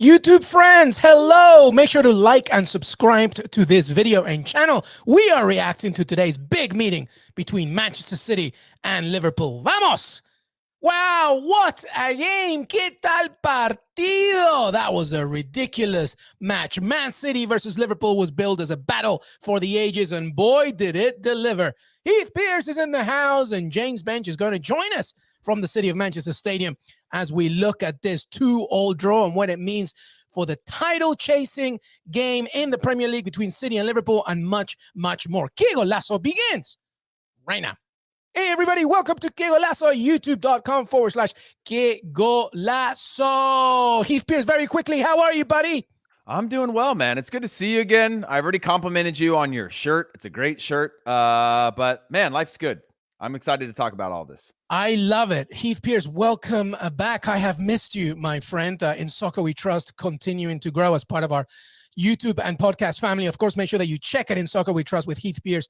YouTube friends, hello! Make sure to like and subscribe to this video and channel. We are reacting to today's big meeting between Manchester City and Liverpool. ¡Vamos! Wow, what a game! ¿Qué tal partido? That was a ridiculous match. Man City versus Liverpool was billed as a battle for the ages, and boy, did it deliver. Heath Pearce is in the house, and James Bench is going to join us from the City of Manchester Stadium as we look at this 2-2 draw and what it means for the title-chasing game in the Premier League between City and Liverpool, and much, much more. Qué Golazo begins right now. Hey, everybody, welcome to Qué Golazo, youtube.com/Qué Golazo. Heath Pearce, very quickly, how are you, buddy? I'm doing well, man. It's good to see you again. I've already complimented you on your shirt. It's a great shirt. But, man, life's good. I'm excited to talk about all this. I love it. Heath Pearce, welcome back. I have missed you, my friend. In Soccer We Trust, continuing to grow as part of our YouTube and podcast family. Of course, make sure that you check it in Soccer We Trust with Heath Pearce,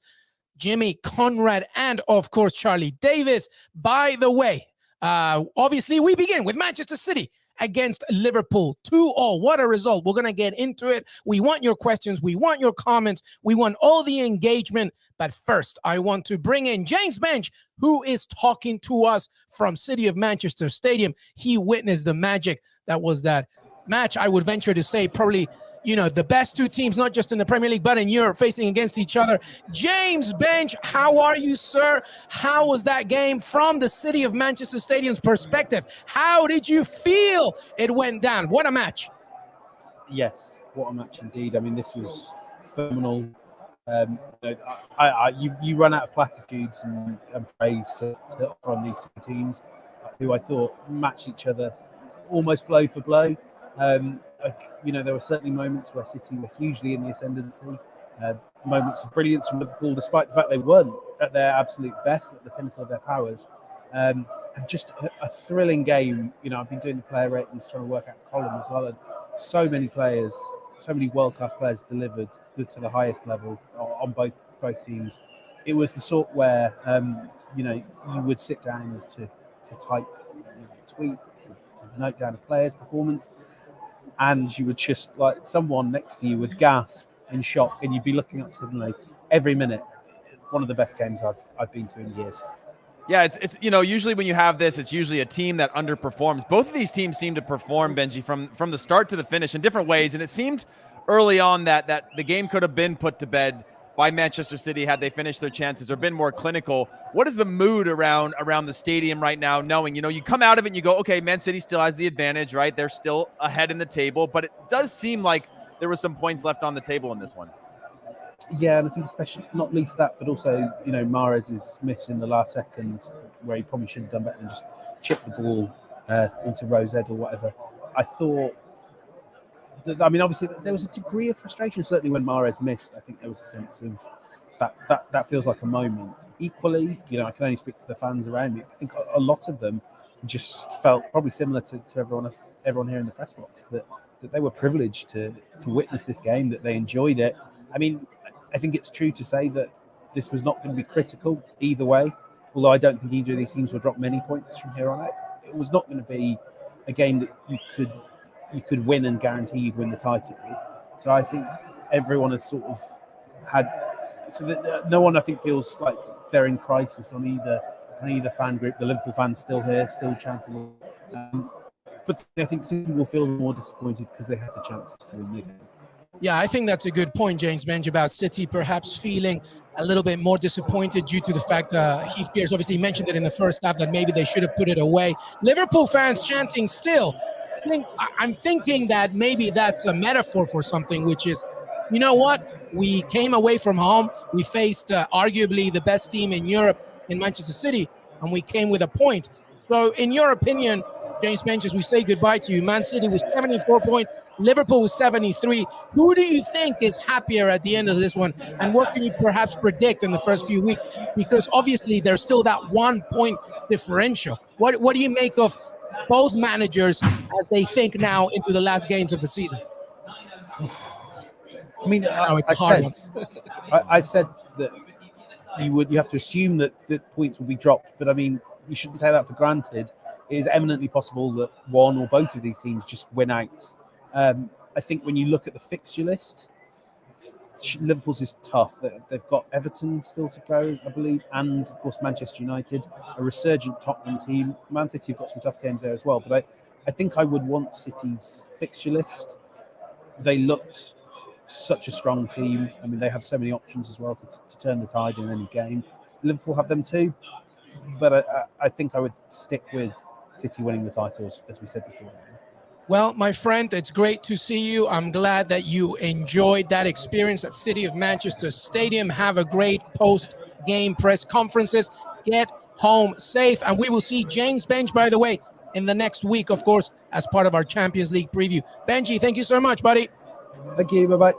Jimmy Conrad, and of course, Charlie Davis. By the way, obviously, we begin with Manchester City against Liverpool. 2-2. What a result. We're going to get into it. We want your questions. We want your comments. We want all the engagement. But first, I want to bring in James Bench, who is talking to us from City of Manchester Stadium. He witnessed the magic that was that match. I would venture to say probably, you know, the best two teams, not just in the Premier League, but in Europe, facing against each other. James Bench, how are you, sir? How was that game from the City of Manchester Stadium's perspective? How did you feel it went down? What a match. Yes, what a match indeed. I mean, this was phenomenal. You run out of platitudes and praise to offer on these two teams, who I thought matched each other almost blow for blow. There were certainly moments where City were hugely in the ascendancy, moments of brilliance from Liverpool, despite the fact they weren't at their absolute best, at the pinnacle of their powers. And just a thrilling game. You know, I've been doing the player ratings, trying to work out column as well, and so many players, so many world-class players delivered to the highest level on both teams. It was the sort where you would sit down to type a tweet, to note down a player's performance, and you would just, like, someone next to you would gasp in shock, and you'd be looking up suddenly every minute. One of the best games I've been to in years. Yeah, it's usually when you have this, it's usually a team that underperforms. Both of these teams seem to perform, Benji, from the start to the finish in different ways, and it seemed early on that the game could have been put to bed by Manchester City had they finished their chances or been more clinical. What is the mood around the stadium right now, knowing, you come out of it and you go, okay, Man City still has the advantage, right? They're still ahead in the table, but it does seem like there were some points left on the table in this one. Yeah, and I think especially, not least that, but also, Mahrez's miss in the last second, where he probably should have done better and just chipped the ball into Rosette or whatever. I thought, obviously there was a degree of frustration, certainly when Mahrez missed. I think there was a sense of that feels like a moment. Equally, I can only speak for the fans around me. I think a lot of them just felt probably similar to everyone here in the press box, that they were privileged to witness this game, that they enjoyed it. I mean, I think it's true to say that this was not going to be critical either way, although I don't think either of these teams will drop many points from here on out. It was not going to be a game that you could win and guarantee you'd win the title. So I think everyone has sort of had, so that no one, I think, feels like they're in crisis on either fan group. The Liverpool fans still here, still chanting. But I think City will feel more disappointed because they had the chances to win the game. Yeah, I think that's a good point, James Bench, about City perhaps feeling a little bit more disappointed due to the fact Heath Pearce obviously mentioned it in the first half that maybe they should have put it away. Liverpool fans chanting still. I'm thinking that maybe that's a metaphor for something, which is, you know what? We came away from home. We faced arguably the best team in Europe in Manchester City, and we came with a point. So in your opinion, James Bench, as we say goodbye to you, Man City was 74 points. Liverpool was 73. Who do you think is happier at the end of this one? And what can you perhaps predict in the first few weeks? Because obviously there's still that 1 point differential. What do you make of both managers as they think now into the last games of the season? I mean, I said that you have to assume that points will be dropped, but I mean, you shouldn't take that for granted. It is eminently possible that one or both of these teams just win out I think when you look at the fixture list, Liverpool's is tough. They've got Everton still to go, I believe, and of course Manchester United, a resurgent Tottenham team. Man City have got some tough games there as well. But I think I would want City's fixture list. They looked such a strong team. I mean, they have so many options as well to turn the tide in any game. Liverpool have them too, but I think I would stick with City winning the titles, as we said before. Well, my friend, it's great to see you. I'm glad that you enjoyed that experience at City of Manchester Stadium. Have a great post-game press conferences. Get home safe. And we will see James Bench, by the way, in the next week, of course, as part of our Champions League preview. Benji, thank you so much, buddy. Thank you. Bye-bye.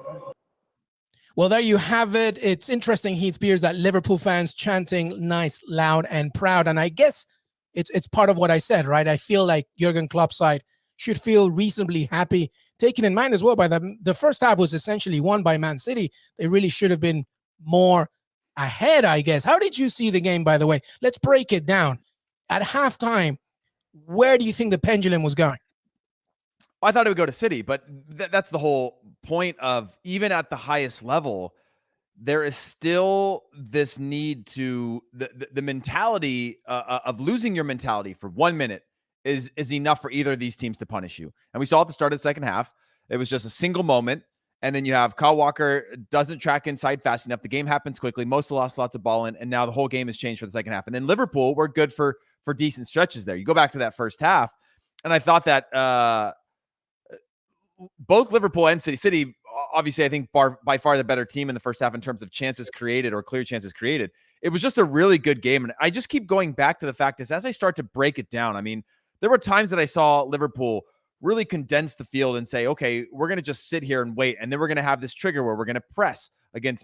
Well, there you have it. It's interesting, Heath Pearce, that Liverpool fans chanting nice, loud, and proud. And I guess it's part of what I said, right? I feel like Jurgen Klopp's side should feel reasonably happy, taken in mind as well by the first half was essentially won by Man City. They really should have been more ahead, I guess. How did you see the game, by the way? Let's break it down. At halftime, where do you think the pendulum was going? I thought it would go to City, but that's the whole point of, even at the highest level, there is still this need to, the mentality of losing your mentality for 1 minute is enough for either of these teams to punish you. And we saw at the start of the second half, it was just a single moment. And then you have Kyle Walker doesn't track inside fast enough. The game happens quickly. Most lost lots of ball in, and now the whole game has changed for the second half. And then Liverpool were good for decent stretches there. You go back to that first half, and I thought that both Liverpool and City, obviously, I think by far the better team in the first half in terms of chances created or clear chances created. It was just a really good game. And I just keep going back to the fact is, as I start to break it down, I mean, there were times that I saw Liverpool really condense the field and say, okay, we're going to just sit here and wait. And then we're going to have this trigger where we're going to press against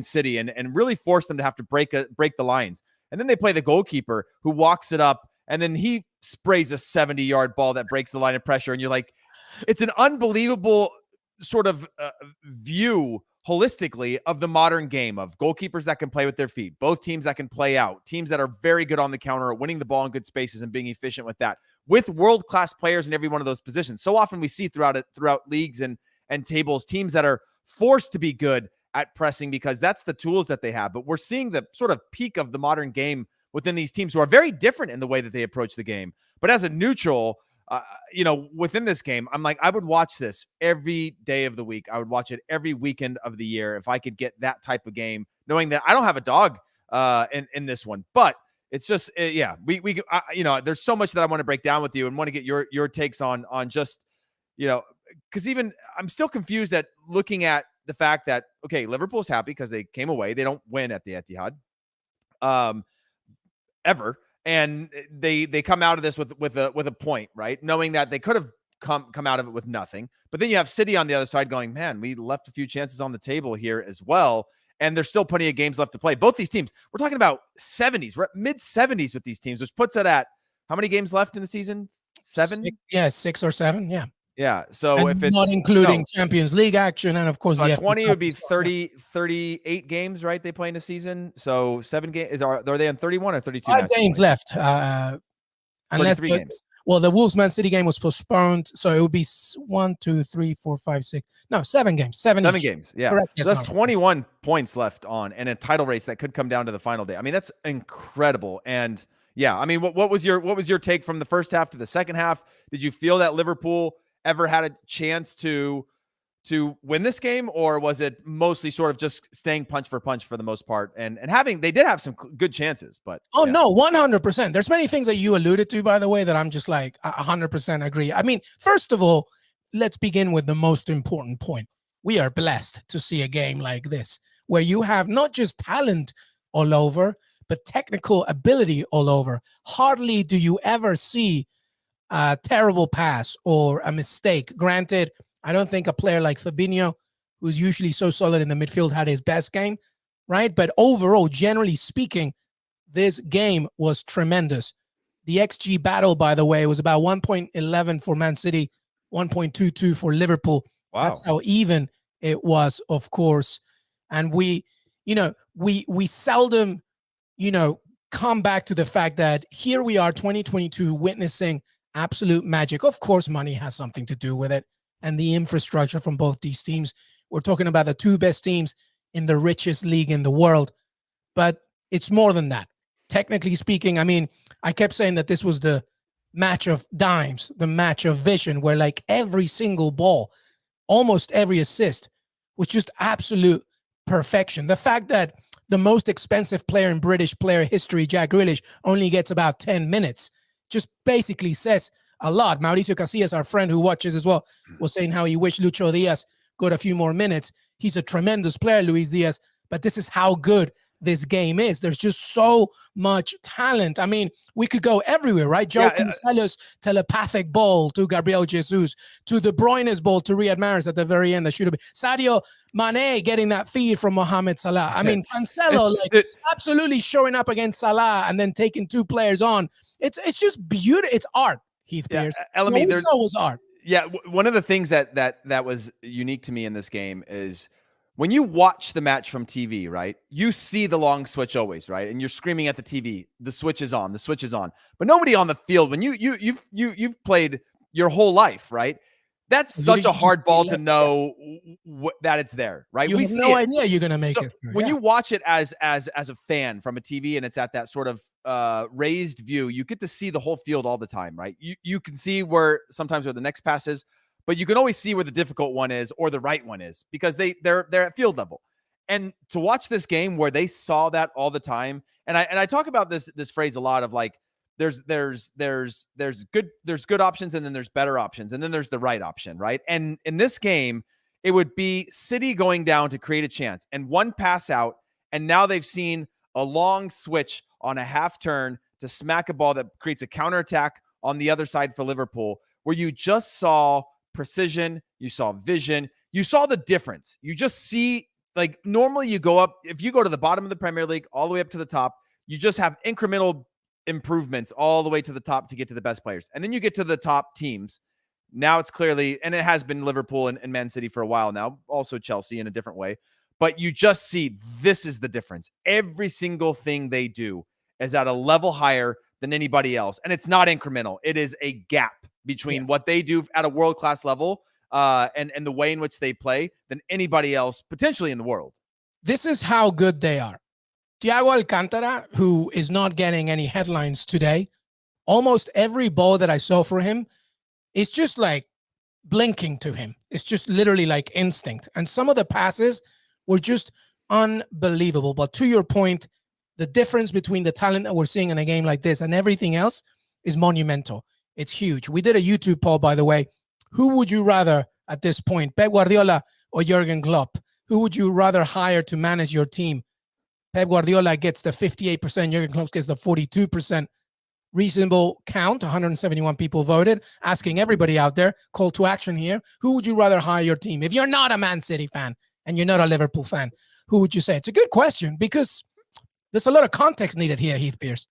City and really force them to have to break the lines. And then they play the goalkeeper who walks it up, and then he sprays a 70-yard ball that breaks the line of pressure. And you're like, it's an unbelievable sort of view holistically of the modern game of goalkeepers that can play with their feet, both teams that can play out, teams that are very good on the counter at winning the ball in good spaces and being efficient with that, with world-class players in every one of those positions. So often we see throughout leagues and tables, teams that are forced to be good at pressing because that's the tools that they have. But we're seeing the sort of peak of the modern game within these teams who are very different in the way that they approach the game. But as a neutral, within this game, I'm like, I would watch this every day of the week. I would watch it every weekend of the year if I could get that type of game, knowing that I don't have a dog in this one. But it's just, there's so much that I want to break down with you and want to get your takes on just, because even I'm still confused at looking at the fact that, okay, Liverpool's happy because they came away. They don't win at the Etihad ever. And they come out of this with a point, right? Knowing that they could have come out of it with nothing. But then you have City on the other side going, man, we left a few chances on the table here as well. And there's still plenty of games left to play. Both these teams, we're talking about 70s. We're at mid-70s with these teams, which puts it at how many games left in the season? 7? 6 or 7, yeah. Yeah, so and if it's not including Champions League action, and of course so 20 would be 38 games, right? They play in a season. So 7 games are they on 31 or 32? 5 games left. Unless games. Well, the Wolves-Man City game was postponed, so it would be 1, 2, 3, 4, 5, 6. No, 7 games. 7 games. Yeah, correct. So that's 21 points left on, and a title race that could come down to the final day. I mean, that's incredible. And yeah, I mean, what was your take from the first half to the second half? Did you feel that Liverpool ever had a chance to win this game, or was it mostly sort of just staying punch for punch for the most part? And they did have some good chances, but no, 100%. There's many things that you alluded to, by the way, that I'm just like 100% agree. I mean, first of all, let's begin with the most important point. We are blessed to see a game like this, where you have not just talent all over, but technical ability all over. Hardly do you ever see a terrible pass or a mistake. Granted, I don't think a player like Fabinho, who's usually so solid in the midfield, had his best game, right? But overall, generally speaking, this game was tremendous. The XG battle, by the way, was about 1.11 for Man City, 1.22 for Liverpool. Wow. That's how even it was, of course. And we seldom, come back to the fact that here we are, 2022, witnessing absolute magic. Of course, money has something to do with it. and the infrastructure from both these teams. We're talking about the two best teams in the richest league in the world. But it's more than that. Technically speaking, I mean, I kept saying that this was the match of dimes, the match of vision, where like every single ball, almost every assist was just absolute perfection. The fact that the most expensive player in British player history, Jack Grealish, only gets about 10 minutes, just basically says a lot. Mauricio Casillas, our friend who watches as well, was saying how he wished Lucho Diaz got a few more minutes. He's a tremendous player, Luis Diaz, but this is how good this game is. There's just so much talent. I mean, we could go everywhere, right? Joe Cancelo's telepathic ball to Gabriel Jesus, to De Bruyne's ball to Riyad Mahrez at the very end. That should have been Sadio Mane getting that feed from Mohamed Salah. I mean, Cancelo absolutely showing up against Salah and then taking two players on. It's just beautiful. It's art, Heath Pearce. Elemi, there was art. Yeah, one of the things that was unique to me in this game is when you watch the match from TV, right? You see the long switch always, right? And you're screaming at the TV, the switch is on, the switch is on. But nobody on the field, when you've played your whole life, right? That's such a hard ball to know that it's there, right? You have no idea you're gonna make it. When you watch it as a fan from a TV and it's at that sort of raised view, you get to see the whole field all the time, right? You can see where sometimes where the next pass is, but you can always see where the difficult one is or the right one is because they're at field level. And to watch this game where they saw that all the time, and I talk about this phrase a lot of like there's good options and then there's better options and then there's the right option, right? And in this game, it would be City going down to create a chance and one pass out, and now they've seen a long switch on a half turn to smack a ball that creates a counterattack on the other side for Liverpool, where you just saw precision, you saw vision, you saw the difference. You just see, like, normally you go up, if you go to the bottom of the Premier League all the way up to the top, you just have incremental improvements all the way to the top to get to the best players. And then you get to the top teams. Now it's clearly, and it has been Liverpool and Man City for a while now, also Chelsea in a different way. But you just see this is the difference. Every single thing they do is at a level higher than anybody else. And it's not incremental. It is a gap between what they do at a world-class level and the way in which they play than anybody else potentially in the world. This is how good they are. Thiago Alcantara, who is not getting any headlines today, almost every ball that I saw for him is just like blinking to him. It's just literally like instinct. And some of the passes were just unbelievable. But to your point, the difference between the talent that we're seeing in a game like this and everything else is monumental. It's huge. We did a YouTube poll, by the way. Who would you rather at this point, Pep Guardiola or Jurgen Klopp? Who would you rather hire to manage your team? Pep Guardiola gets the 58%. Jurgen Klopp gets the 42%. Reasonable count. 171 people voted. Asking everybody out there, call to action here. Who would you rather hire your team? If you're not a Man City fan and you're not a Liverpool fan, who would you say? It's a good question because there's a lot of context needed here, Heath Pearce.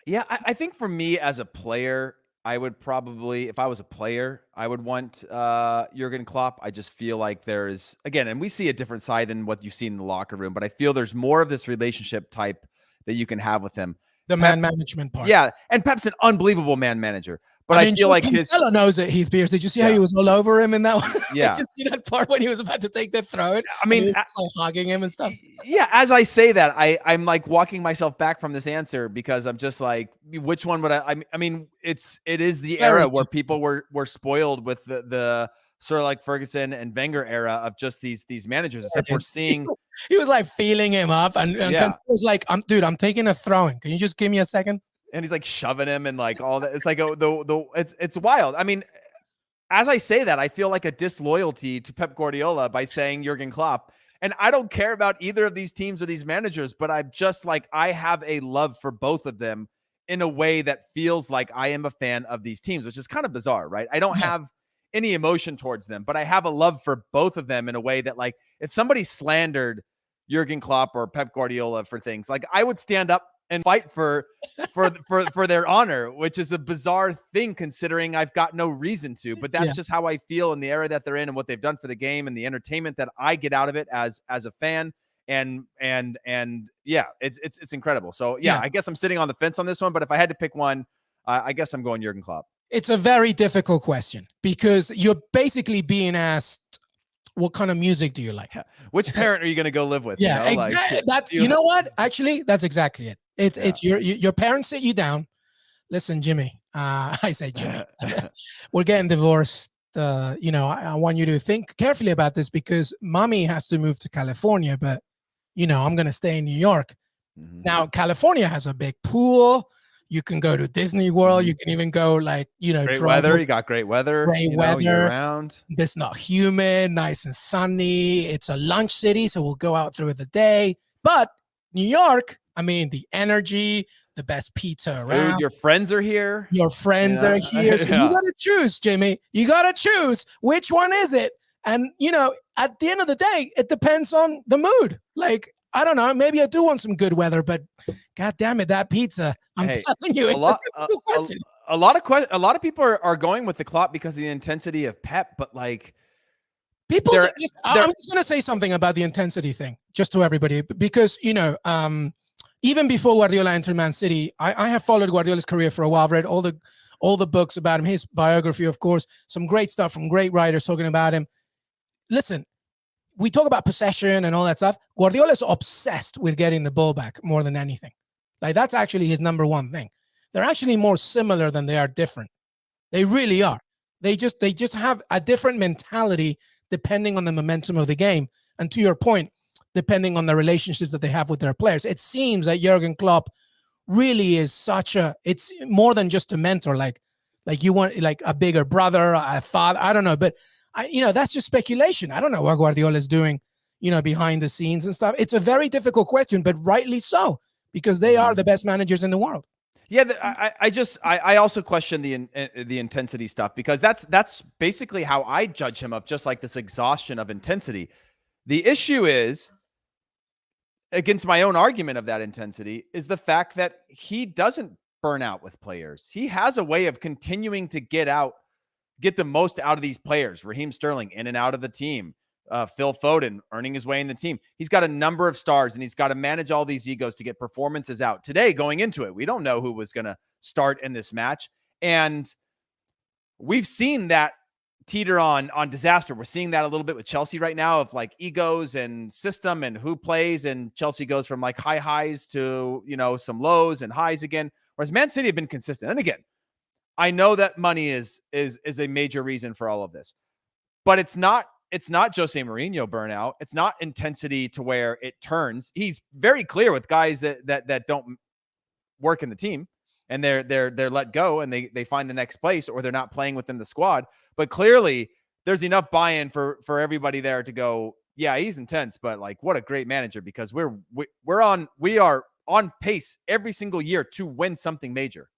Yeah, I think for me as a player, I would probably, if I was a player, I would want Jurgen Klopp. I just feel like there is, again, and we see a different side than what you see in the locker room, but I feel there's more of this relationship type that you can have with him. The man management part. Yeah, and Pep's an unbelievable man manager. But I feel like Cancelo knows it, Heath Pearce. Did you see how he was all over him in that one? Yeah. Did you see that part when he was about to take the throw? I mean, he was just like hugging him and stuff. Yeah, as I say that, I'm like walking myself back from this answer because I'm just like, which one would I mean, it is the era where people were spoiled with the Sir like Ferguson and Wenger era of just these managers, except we're seeing he was like feeling him up and Cancelo was like, I'm taking a throwing. Can you just give me a second? And he's like shoving him and like all that. It's like it's wild. I mean, as I say that, I feel like a disloyalty to Pep Guardiola by saying Jurgen Klopp. And I don't care about either of these teams or these managers, but I'm just like, I have a love for both of them in a way that feels like I am a fan of these teams, which is kind of bizarre, right? I don't have any emotion towards them, but I have a love for both of them in a way that, like, if somebody slandered Jurgen Klopp or Pep Guardiola for things, like, I would stand up and fight for their honor, which is a bizarre thing considering I've got no reason to, but that's just how I feel in the era that they're in and what they've done for the game and the entertainment that I get out of it as a fan. And yeah, it's incredible. So yeah, I guess I'm sitting on the fence on this one, but if I had to pick one, I guess I'm going Jurgen Klopp. It's a very difficult question because you're basically being asked, what kind of music do you like? Which parent are you going to go live with? Yeah, you know? exactly. Like, You know what? Actually, that's exactly it. It's your parents sit you down. Listen, Jimmy. I say, Jimmy, we're getting divorced. I want you to think carefully about this because mommy has to move to California, but I'm going to stay in New York. Mhm. Now, California has a big pool. You can go to Disney World. Mhm. You can even go great weather. You got great weather. Great weather year round. It's not humid, nice and sunny. It's a lunch city, so we'll go out through the day. But New York, I mean, the energy, the best pizza around. Food, your friends are here. Your friends are here. So you got to choose, Jimmy. You got to choose which one is it. And, at the end of the day, it depends on the mood. Like, I don't know. Maybe I do want some good weather, but God damn it, that pizza. I'm telling you, it's a difficult question. A lot of people are going with the Klopp because of the intensity of Pep, but like people, I'm just going to say something about the intensity thing, just to everybody, because even before Guardiola entered Man City, I have followed Guardiola's career for a while. I've read all the books about him, his biography, of course, some great stuff from great writers talking about him. Listen, we talk about possession and all that stuff. Guardiola is obsessed with getting the ball back more than anything. Like, that's actually his number one thing. They're actually more similar than they are different. They really are. They just have a different mentality depending on the momentum of the game. And to your point, depending on the relationships that they have with their players. It seems that Jurgen Klopp really is it's more than just a mentor. Like you want like a bigger brother, a father, I don't know. But that's just speculation. I don't know what Guardiola is doing, behind the scenes and stuff. It's a very difficult question, but rightly so, because they are the best managers in the world. Yeah, I also question the intensity stuff because that's basically how I judge him, of just like this exhaustion of intensity. The issue is, against my own argument of that intensity, is the fact that he doesn't burn out with players. He has a way of continuing to get the most out of these players. Raheem Sterling in and out of the team. Phil Foden earning his way in the team. He's got a number of stars, and he's got to manage all these egos to get performances out. Today, going into it, we don't know who was going to start in this match. And we've seen that teeter on disaster. We're seeing that a little bit with Chelsea right now, of like egos and system and who plays. And Chelsea goes from like high highs to, some lows and highs again. Whereas Man City have been consistent. And again, I know that money is a major reason for all of this, but it's not Jose Mourinho burnout. It's not intensity to where it turns. He's very clear with guys that don't work in the team, and they're let go, and they find the next place, or they're not playing within the squad. But clearly there's enough buy-in for everybody there to go, yeah, he's intense, but like, what a great manager, because we are on pace every single year to win something major.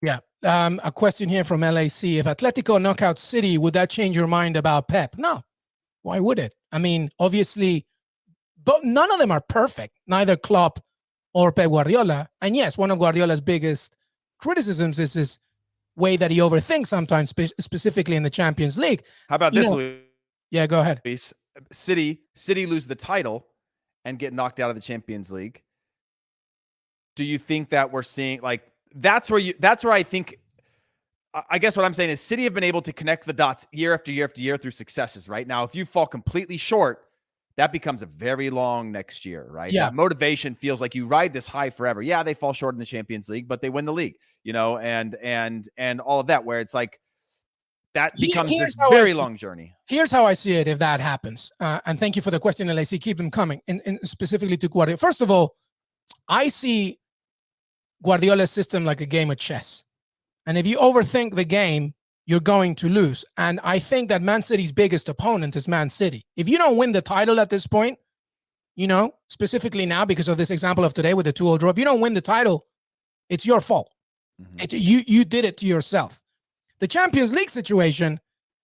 Yeah. A question here from LAC. If Atletico knock out City, would that change your mind about Pep? No. Why would it? I mean, obviously, but none of them are perfect. Neither Klopp or Pep Guardiola. And yes, one of Guardiola's biggest criticisms is his way that he overthinks sometimes, specifically in the Champions League. How about this, Luis? Yeah, go ahead. City lose the title and get knocked out of the Champions League. Do you think that we're seeing, like, that's where I think, I guess what I'm saying is City have been able to connect the dots year after year after year through successes, right? Now, if you fall completely short, that becomes a very long next year, right? Yeah. That motivation feels like you ride this high forever. Yeah, they fall short in the Champions League, but they win the league, and all of that, where it's like that becomes this very long journey. Here's how I see it if that happens. And thank you for the question, LAC. Keep them coming. And specifically to Guardiola. First of all, I see Guardiola's system like a game of chess. And if you overthink the game, you're going to lose. And I think that Man City's biggest opponent is Man City. If you don't win the title at this point, specifically now because of this example of today with the 2-0 draw, if you don't win the title, it's your fault. Mm-hmm. You did it to yourself. The Champions League situation,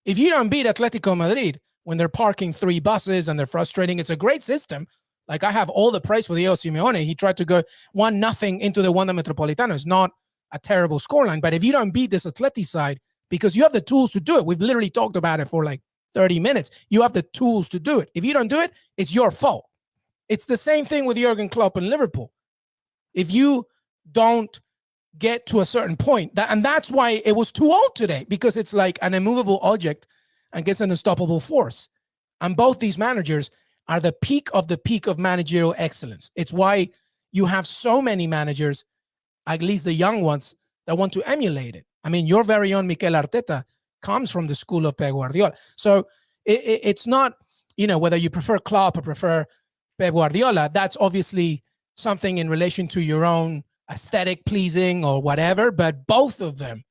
if you don't beat Atletico Madrid when they're parking 3 buses and they're frustrating, it's a great system. Like, I have all the praise for Diego Simeone. He tried to go 1-0 into the Wanda Metropolitano. It's not a terrible scoreline, but if you don't beat this Atleti side, because you have the tools to do it, we've literally talked about it for like 30 minutes. You have the tools to do it. If you don't do it, it's your fault. It's the same thing with Jurgen Klopp and Liverpool. If you don't get to a certain point. And that's why it was too old today, because it's like an immovable object against an unstoppable force. And both these managers are the peak of managerial excellence. It's why you have so many managers, at least the young ones, that want to emulate it. I mean, your very own Mikel Arteta comes from the school of Pep Guardiola. So it's not, whether you prefer Klopp or prefer Pep Guardiola, that's obviously something in relation to your own aesthetic pleasing or whatever, but both of them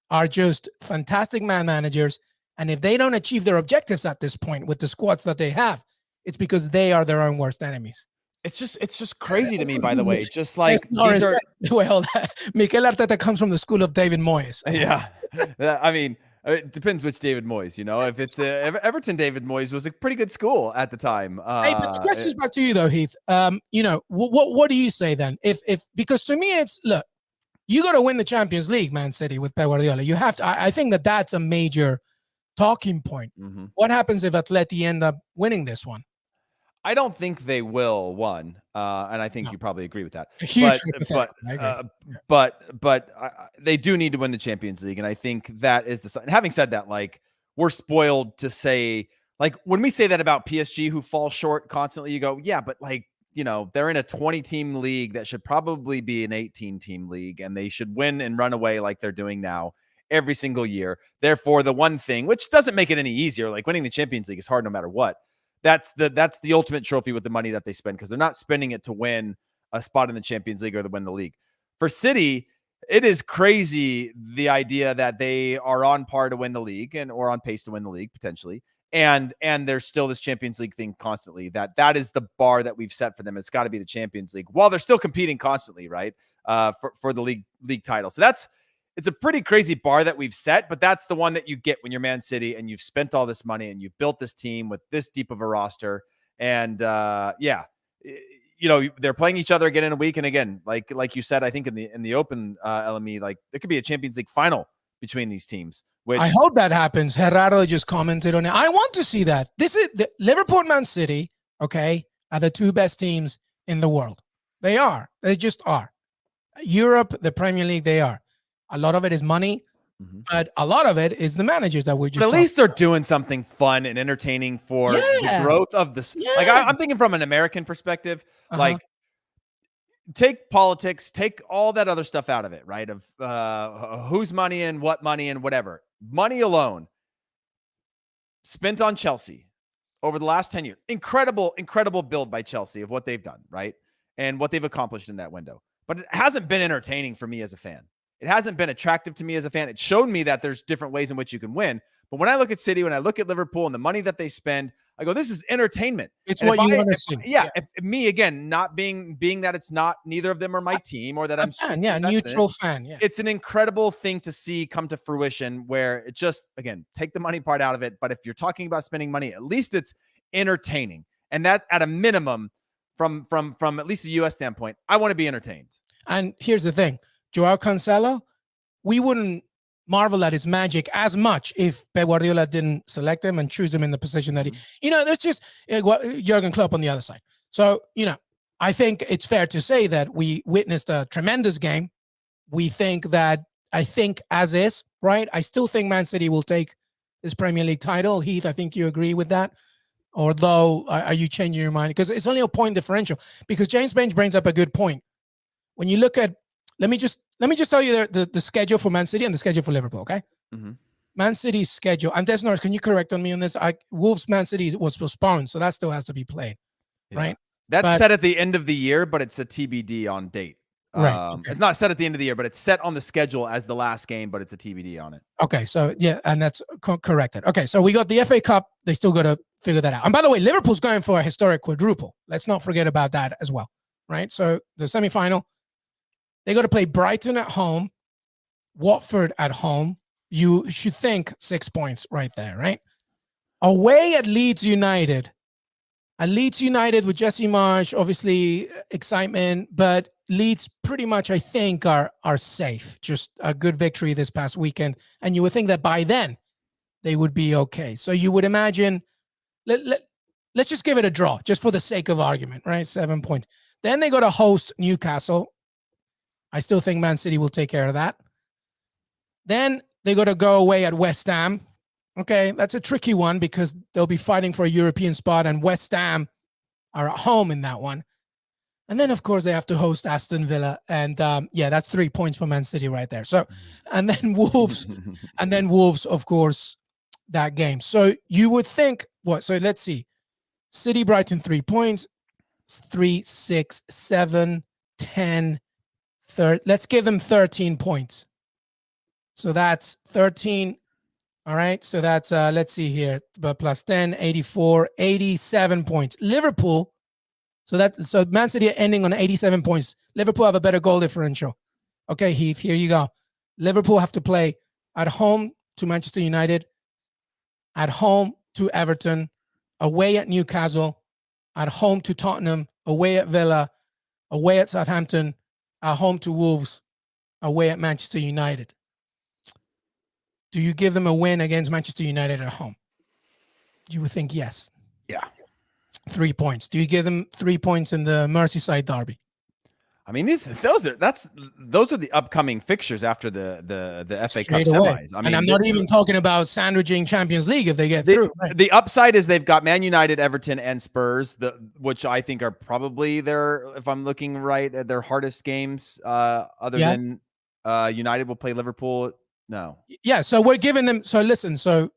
are just fantastic managers. And if they don't achieve their objectives at this point with the squads that they have, it's because they are their own worst enemies. It's just crazy to me, by the way. Just like these are Mikel Arteta comes from the school of David Moyes. Yeah. I mean, it depends which David Moyes, If it's Everton, David Moyes was a pretty good school at the time. Hey, but the question is back to you though, Heath. What do you say then? If because to me it's, look, you got to win the Champions League, Man City, with Pep Guardiola. You have to. I think that's a major talking point. Mm-hmm. What happens if Atleti end up winning this one? I don't think they will, and I think you probably agree with that. A huge but they do need to win the Champions League, and I think that is the. And having said that, like, we're spoiled to say, like, when we say that about PSG, who fall short constantly, you go, yeah, but like, they're in a 20-team league that should probably be an 18-team league, and they should win and run away like they're doing now every single year. Therefore, the one thing, which doesn't make it any easier, like winning the Champions League is hard no matter what. That's the ultimate trophy with the money that they spend, because they're not spending it to win a spot in the Champions League or to win the league. For City, it is crazy, the idea that they are on par to win the league or on pace to win the league potentially. And there's still this Champions League thing constantly. That is the bar that we've set for them. It's got to be the Champions League, while they're still competing constantly, right? For the league title. So it's a pretty crazy bar that we've set, but that's the one that you get when you're Man City and you've spent all this money and you've built this team with this deep of a roster. And they're playing each other again in a week. And again, like you said, I think in the open LME, like there could be a Champions League final between these teams. Which I hope that happens. Gerardo just commented on it. I want to see that. This is the Liverpool and Man City, okay, are the two best teams in the world. They are. They just are. Europe, the Premier League, they are. A lot of it is money, but a lot of it is the managers that we're just. But at least they're doing something fun and entertaining for the growth of this. Yeah. Like I'm thinking from an American perspective, like take politics, take all that other stuff out of it, right? Of whose money and whatever. Money alone spent on Chelsea over the last 10 years. Incredible build by Chelsea of what they've done, right? And what they've accomplished in that window. But it hasn't been entertaining for me as a fan. It hasn't been attractive to me as a fan. It showed me that there's different ways in which you can win. But when I look at City, when I look at Liverpool and the money that they spend, I go, this is entertainment. It's what you want to see. Yeah. If me, again, not being that it's not, neither of them are my team, or that I'm a neutral fan. Yeah. It's an incredible thing to see come to fruition, where it just, again, take the money part out of it. But if you're talking about spending money, at least it's entertaining. And that, at a minimum, from at least a US standpoint, I want to be entertained. And here's the thing. Joao Cancelo, we wouldn't marvel at his magic as much if Pep Guardiola didn't select him and choose him in the position that he, there's just Jurgen Klopp on the other side. So, I think it's fair to say that we witnessed a tremendous game. We think that, as is, right? I still think Man City will take this Premier League title. Heath, I think you agree with that. Although, are you changing your mind? Because it's only a point differential. Because James Baines brings up a good point. When you look at, let me just tell you the schedule for Man City and the schedule for Liverpool, okay? Mm-hmm. Man City's schedule, and Des Norris, can you correct on me on this? Wolves Man City was postponed, so that still has to be played, right? That's set at the end of the year, but it's a TBD on date. Right. Okay. It's not set at the end of the year, but it's set on the schedule as the last game, but it's a TBD on it. Okay, so yeah, and that's corrected. Okay, so we got the FA Cup. They still got to figure that out. And by the way, Liverpool's going for a historic quadruple. Let's not forget about that as well, right? So the semifinal, they got to play Brighton at home, Watford at home. You should think 6 points right there, right? Away at Leeds United. At Leeds United with Jesse Marsch, obviously excitement, but Leeds pretty much, I think, are safe. Just a good victory this past weekend. And you would think that by then they would be okay. So you would imagine, let's just give it a draw, just for the sake of argument, right? 7 points. Then they got to host Newcastle. I still think Man City will take care of that. Then they got to go away at West Ham. Okay, that's a tricky one because they'll be fighting for a European spot, and West Ham are at home in that one. And then, of course, they have to host Aston Villa. And yeah, that's 3 points for Man City right there. So, and then Wolves, of course, that game. So you would think, what? So let's see. City, Brighton, 3 points. 3, 6, 7, 10, 13. Let's give them 13 points. So that's 13. All right. So that's, let's see here. But plus 10, 84, 87 points. Liverpool. So Man City are ending on 87 points. Liverpool have a better goal differential. Okay, Heath, here you go. Liverpool have to play at home to Manchester United, at home to Everton, away at Newcastle, at home to Tottenham, away at Villa, away at Southampton, at home to Wolves, away at Manchester United. Do you give them a win against Manchester United at home? You would think yes. Yeah. 3 points. Do you give them 3 points in the Merseyside derby? I mean, those are the upcoming fixtures after the FA Straight Cup away. semis. I mean, and I'm not even talking about sandwiching Champions League if they get through. Right? The upside is they've got Man United, Everton, and Spurs, which I think are probably if I'm looking right, at their hardest games. Other than United will play Liverpool. No. Yeah. So we're giving them. So listen. So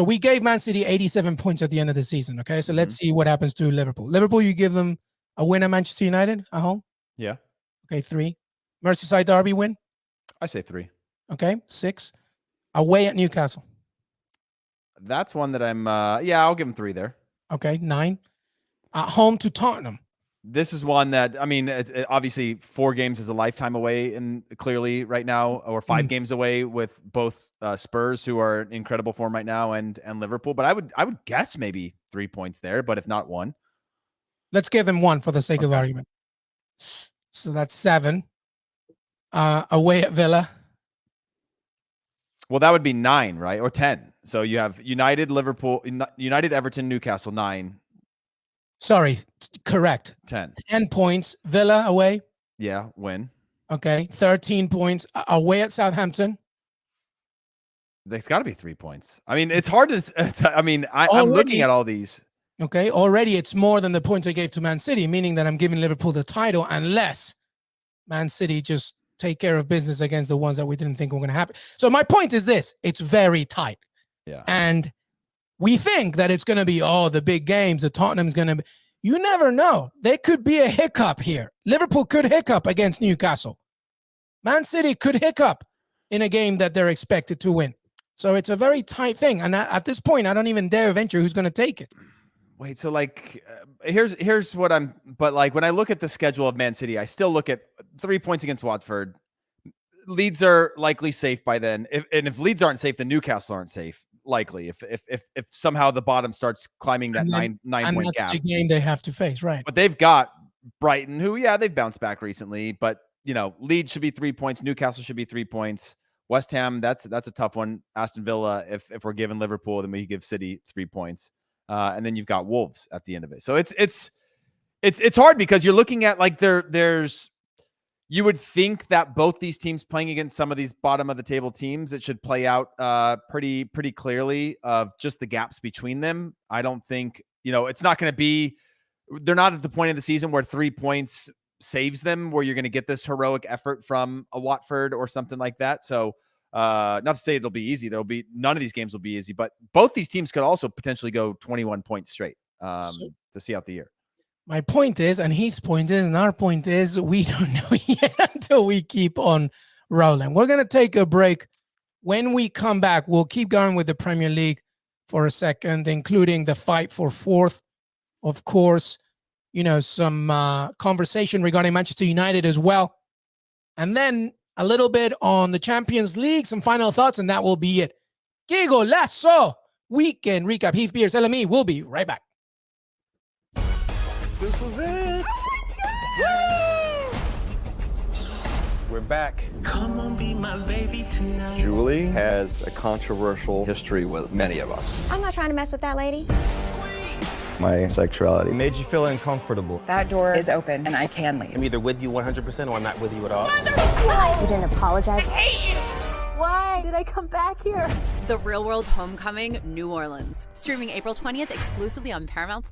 we gave Man City 87 points at the end of the season. Okay. So let's see what happens to Liverpool. Liverpool, you give them a win at Manchester United at home. Yeah. Okay, 3. Merseyside derby win? I say 3. Okay, 6. Away at Newcastle. That's one that I'll give them 3 there. Okay, 9. At home to Tottenham. This is one that, I mean, obviously 4 games is a lifetime away, and clearly right now, or 5 games away with both Spurs, who are in incredible form right now, and Liverpool. But I would guess maybe 3 points there, but if not 1. Let's give them 1 for the sake of argument. So that's 7. Away at Villa. Well, that would be 9, right? Or 10. So you have United, Liverpool, United, Everton, Newcastle, 9. Sorry, correct. 10. 10 points. Villa away. Yeah, win. Okay, 13 points. Away at Southampton. There's got to be 3 points. I mean, it's hard to. I'm looking at all these. Okay, already it's more than the points I gave to Man City, meaning that I'm giving Liverpool the title unless Man City just take care of business against the ones that we didn't think were going to happen. So my point is this: it's very tight. Yeah. And we think that it's going to be the big games. The Tottenham's going to be. You never know. There could be a hiccup here. Liverpool could hiccup against Newcastle. Man City could hiccup in a game that they're expected to win. So it's a very tight thing. And at this point, I don't even dare venture who's going to take it. Wait, so here's what but when I look at the schedule of Man City, I still look at 3 points against Watford. Leeds are likely safe by then. If Leeds aren't safe, then Newcastle aren't safe. Likely, if somehow the bottom starts climbing that nine point gap. And that's the game they have to face, right? But they've got Brighton, who they've bounced back recently. But Leeds should be 3 points. Newcastle should be 3 points. West Ham, that's a tough one. Aston Villa, if we're giving Liverpool, then we give City 3 points. And then you've got Wolves at the end of it. So it's hard because you're looking at there's you would think that both these teams playing against some of these bottom of the table teams, it should play out pretty clearly of just the gaps between them. I don't think, it's not going to be, they're not at the point of the season where 3 points saves them, where you're going to get this heroic effort from a Watford or something like that. So not to say it'll be easy. None of these games will be easy, but both these teams could also potentially go 21 points straight to see out the year. My point is, and Heath's point is, and our point is, we don't know yet until we keep on rolling. We're going to take a break. When we come back, we'll keep going with the Premier League for a second, including the fight for 4th. Of course, some conversation regarding Manchester United as well. And then a little bit on the Champions League, some final thoughts, and that will be it. Qué Golazo weekend recap. Heath, Pearce, LME. We'll be right back. This was it. We're back. Come on, be my baby tonight. Julie has a controversial history with many of us. I'm not trying to mess with that lady. my sexuality. It made you feel uncomfortable. That door is open and I can leave. I'm either with you 100% or I'm not with you at all. You didn't apologize. I hate you. Why did I come back here? The Real World Homecoming, New Orleans. Streaming April 20th exclusively on Paramount+.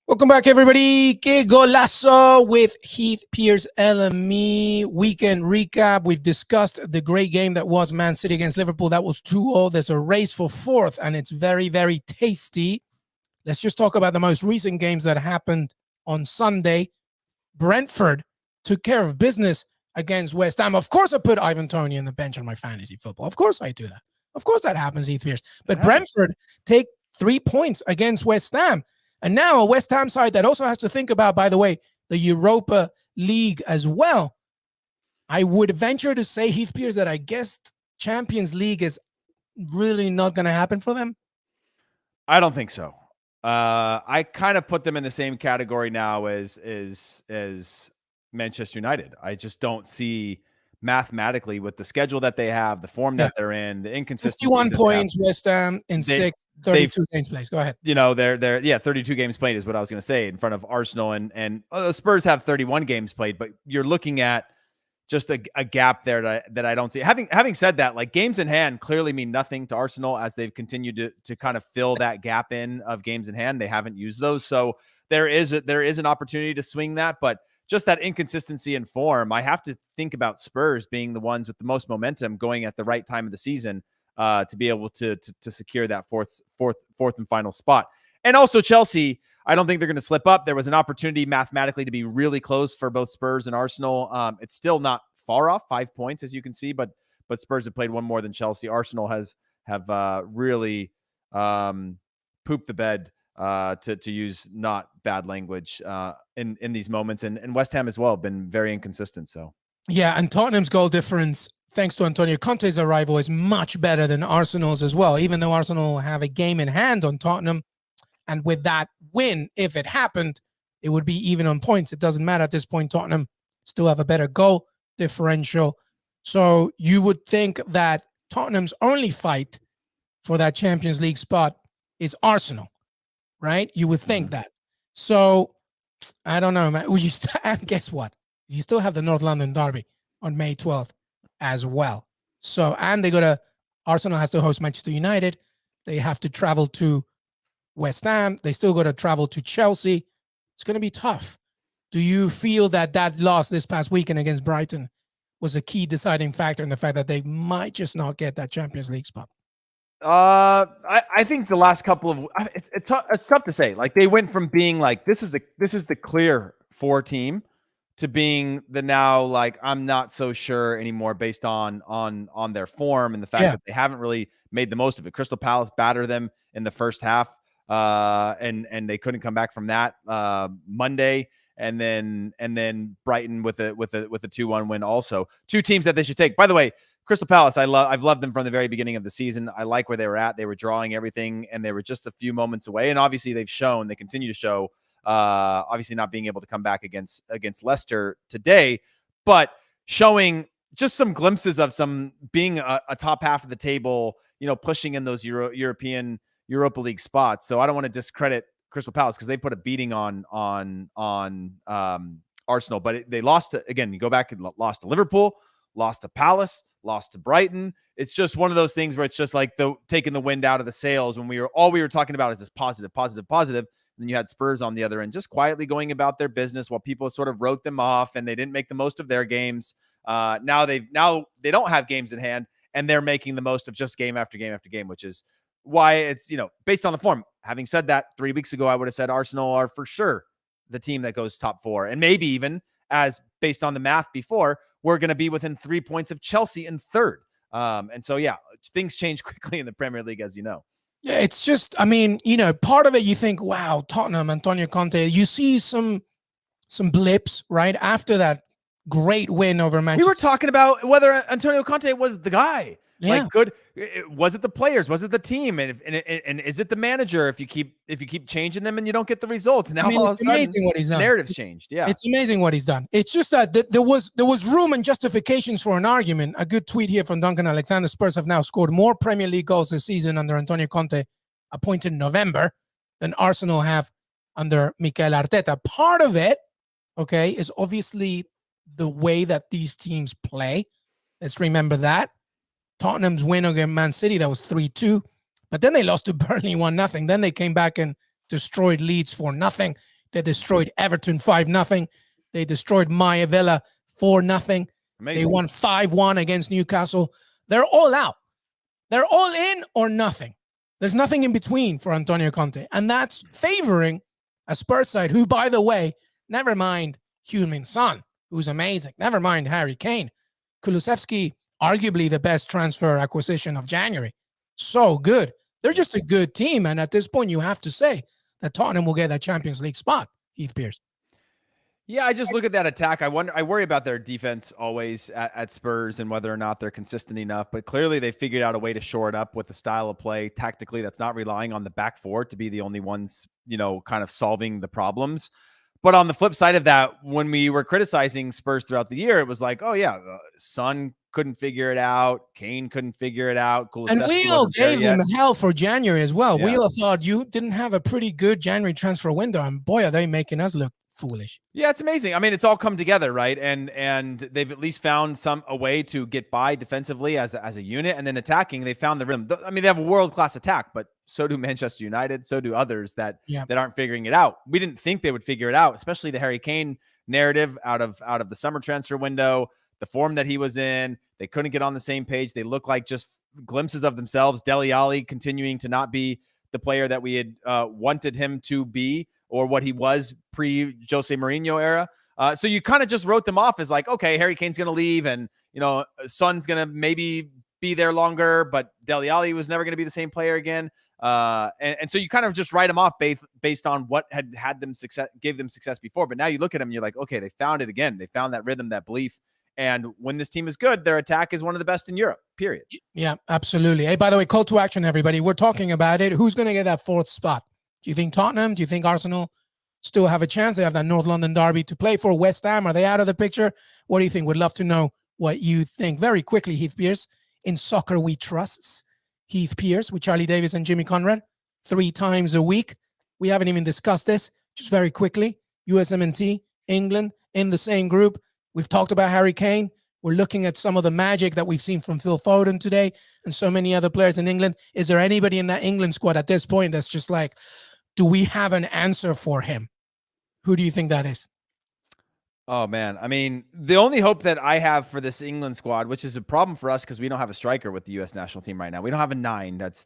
Welcome back, everybody. Qué Golazo with Heath, Pearce, LME. Weekend recap. We've discussed the great game that was Man City against Liverpool. That was 2-0. There's a race for fourth, and it's very, very tasty. Let's just talk about the most recent games that happened on Sunday. Brentford took care of business against West Ham. Of course, I put Ivan Toney on the bench on my fantasy football. Of course I do that. Of course that happens, Heath Pearce. But Brentford take 3 points against West Ham. And now a West Ham side that also has to think about, by the way, the Europa League as well. I would venture to say, Heath Pearce, that I guess Champions League is really not going to happen for them. I don't think so. I kind of put them in the same category now as Manchester United. I just don't see mathematically with the schedule that they have, the form that they're in, the inconsistency. 51 points, West Ham in 32 games played. Go ahead. You know, they're 32 games played is what I was going to say, in front of Arsenal and Spurs have 31 games played, but you're looking at just a gap there that I don't see. Having said that, like, games in hand clearly mean nothing to Arsenal as they've continued to kind of fill that gap in of games in hand. They haven't used those. So there is an opportunity to swing that, but just that inconsistency in form, I have to think about Spurs being the ones with the most momentum going at the right time of the season to be able to secure that fourth and final spot. And also Chelsea, I don't think they're going to slip up. There was an opportunity mathematically to be really close for both Spurs and Arsenal. It's still not far off, 5 points, as you can see, but Spurs have played one more than Chelsea. Arsenal have really pooped the bed, to use not bad language, in these moments, and West Ham as well have been very inconsistent. So yeah, and Tottenham's goal difference, thanks to Antonio Conte's arrival, is much better than Arsenal's as well, even though Arsenal have a game in hand on Tottenham. And with that win, if it happened, it would be even on points. It doesn't matter at this point. Tottenham still have a better goal differential. So you would think that Tottenham's only fight for that Champions League spot is Arsenal, right? You would think that. So I don't know, man. And guess what? You still have the North London Derby on May 12th as well. So, and Arsenal has to host Manchester United. They have to travel to West Ham. They still got to travel to Chelsea. It's going to be tough. Do you feel that loss this past weekend against Brighton was a key deciding factor in the fact that they might just not get that Champions League spot? I think the last couple of it's tough to say. Like, they went from being like this is the clear 4 team to being the now, like, I'm not so sure anymore based on their form and the fact that they haven't really made the most of it. Crystal Palace battered them in the first half, and they couldn't come back from that Monday. And then Brighton with a 2-1 win also. 2 teams that they should take. By the way, Crystal Palace, I've loved them from the very beginning of the season. I like where they were at. They were drawing everything, and they were just a few moments away. And obviously they continue to show, obviously not being able to come back against Leicester today, but showing just some glimpses of some being a top half of the table, pushing in those Europa League spots. So I don't want to discredit Crystal Palace because they put a beating on Arsenal, but they lost to, again, you go back and lost to Liverpool, lost to Palace, lost to Brighton. It's just one of those things where it's just like taking the wind out of the sails when all we were talking about is this positive. And then you had Spurs on the other end, just quietly going about their business while people sort of wrote them off and they didn't make the most of their games. Now they don't have games in hand and they're making the most of just game after game after game, which is why it's, based on the form. Having said that, 3 weeks ago, I would have said Arsenal are for sure the team that goes top 4. And maybe even, as based on the math before, we're going to be within 3 points of Chelsea in third. And so, yeah, things change quickly in the Premier League, as you know. Yeah, it's just, part of it, you think, wow, Tottenham, Antonio Conte, you see some blips, right? After that great win over Manchester. We were talking about whether Antonio Conte was the guy. Yeah. Like, was it the players? Was it the team? And is it the manager? If you keep changing them and you don't get the results, now all of a sudden, amazing what he's done. The narrative's changed. Yeah, it's amazing what he's done. It's just that there was room and justifications for an argument. A good tweet here from Duncan Alexander: Spurs have now scored more Premier League goals this season under Antonio Conte, appointed in November, than Arsenal have under Mikel Arteta. Part of it, okay, is obviously the way that these teams play. Let's remember that. Tottenham's win against Man City, that was 3-2. But then they lost to Burnley 1-0. Then they came back and destroyed Leeds 4-0. They destroyed Everton 5-0. They destroyed Maya Villa 4-0. They won 5-1 against Newcastle. They're all out. They're all in or nothing. There's nothing in between for Antonio Conte. And that's favoring a Spurs side who, by the way, never mind Heung-min Son, who's amazing. Never mind Harry Kane. Kulusevski, arguably the best transfer acquisition of January. So good. They're just a good team. And at this point, you have to say that Tottenham will get that Champions League spot, Heath Pearce. Yeah, I just look at that attack. I worry about their defense always at Spurs and whether or not they're consistent enough. But clearly they figured out a way to shore it up with the style of play tactically that's not relying on the back four to be the only ones, kind of solving the problems. But on the flip side of that, when we were criticizing Spurs throughout the year, it was like, oh yeah, Son couldn't figure it out. Kane couldn't figure it out. And we all gave them hell for January as well. Yeah. We all thought you didn't have a pretty good January transfer window. And boy, are they making us look foolish. Yeah, it's amazing. I mean, it's all come together, right? And they've at least found a way to get by defensively as a unit, and then attacking, they found the rhythm. I mean, they have a world-class attack, but so do Manchester United, so do others that aren't figuring it out. We didn't think they would figure it out, especially the Harry Kane narrative out of the summer transfer window, the form that he was in. They couldn't get on the same page. They look like just glimpses of themselves. Dele Alli continuing to not be the player that we had wanted him to be, or what he was pre-Jose Mourinho era. So you kind of just wrote them off as like, okay, Harry Kane's going to leave, and, Son's going to maybe be there longer, but Dele Alli was never going to be the same player again. And so you kind of just write them off based on what had them success, gave them success before. But now you look at them and you're like, okay, they found it again. They found that rhythm, that belief. And when this team is good, their attack is one of the best in Europe, period. Yeah, absolutely. Hey, by the way, call to action, everybody. We're talking about it. Who's going to get that fourth spot? Do you think Tottenham? Do you think Arsenal still have a chance? They have that North London derby to play for. West Ham, are they out of the picture? What do you think? Would love to know what you think. Very quickly, Heath Pearce. In Soccer We Trust, Heath Pearce with Charlie Davis and Jimmy Conrad 3 times a week. We haven't even discussed this. Just very quickly, USMNT, England in the same group. We've talked about Harry Kane. We're looking at some of the magic that we've seen from Phil Foden today and so many other players in England. Is there anybody in that England squad at this point that's just like, do we have an answer for him? Who do you think that is? Oh, man. I mean, the only hope that I have for this England squad, which is a problem for us because we don't have a striker with the U.S. national team right now. We don't have a 9 that's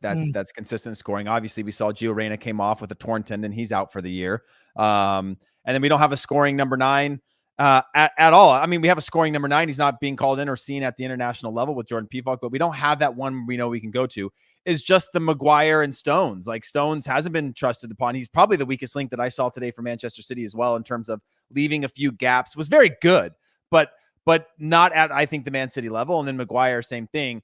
consistent scoring. Obviously, we saw Gio Reyna came off with a torn tendon. He's out for the year. And then we don't have a scoring number 9 at all. I mean, we have a scoring number 9. He's not being called in or seen at the international level with Jordan Pivot, but we don't have that one we know we can go to. Is just the Maguire and Stones. Like, Stones hasn't been trusted upon. He's probably the weakest link that I saw today for Manchester City as well in terms of leaving a few gaps. Was very good, but not at, I think, the Man City level. And then Maguire, same thing,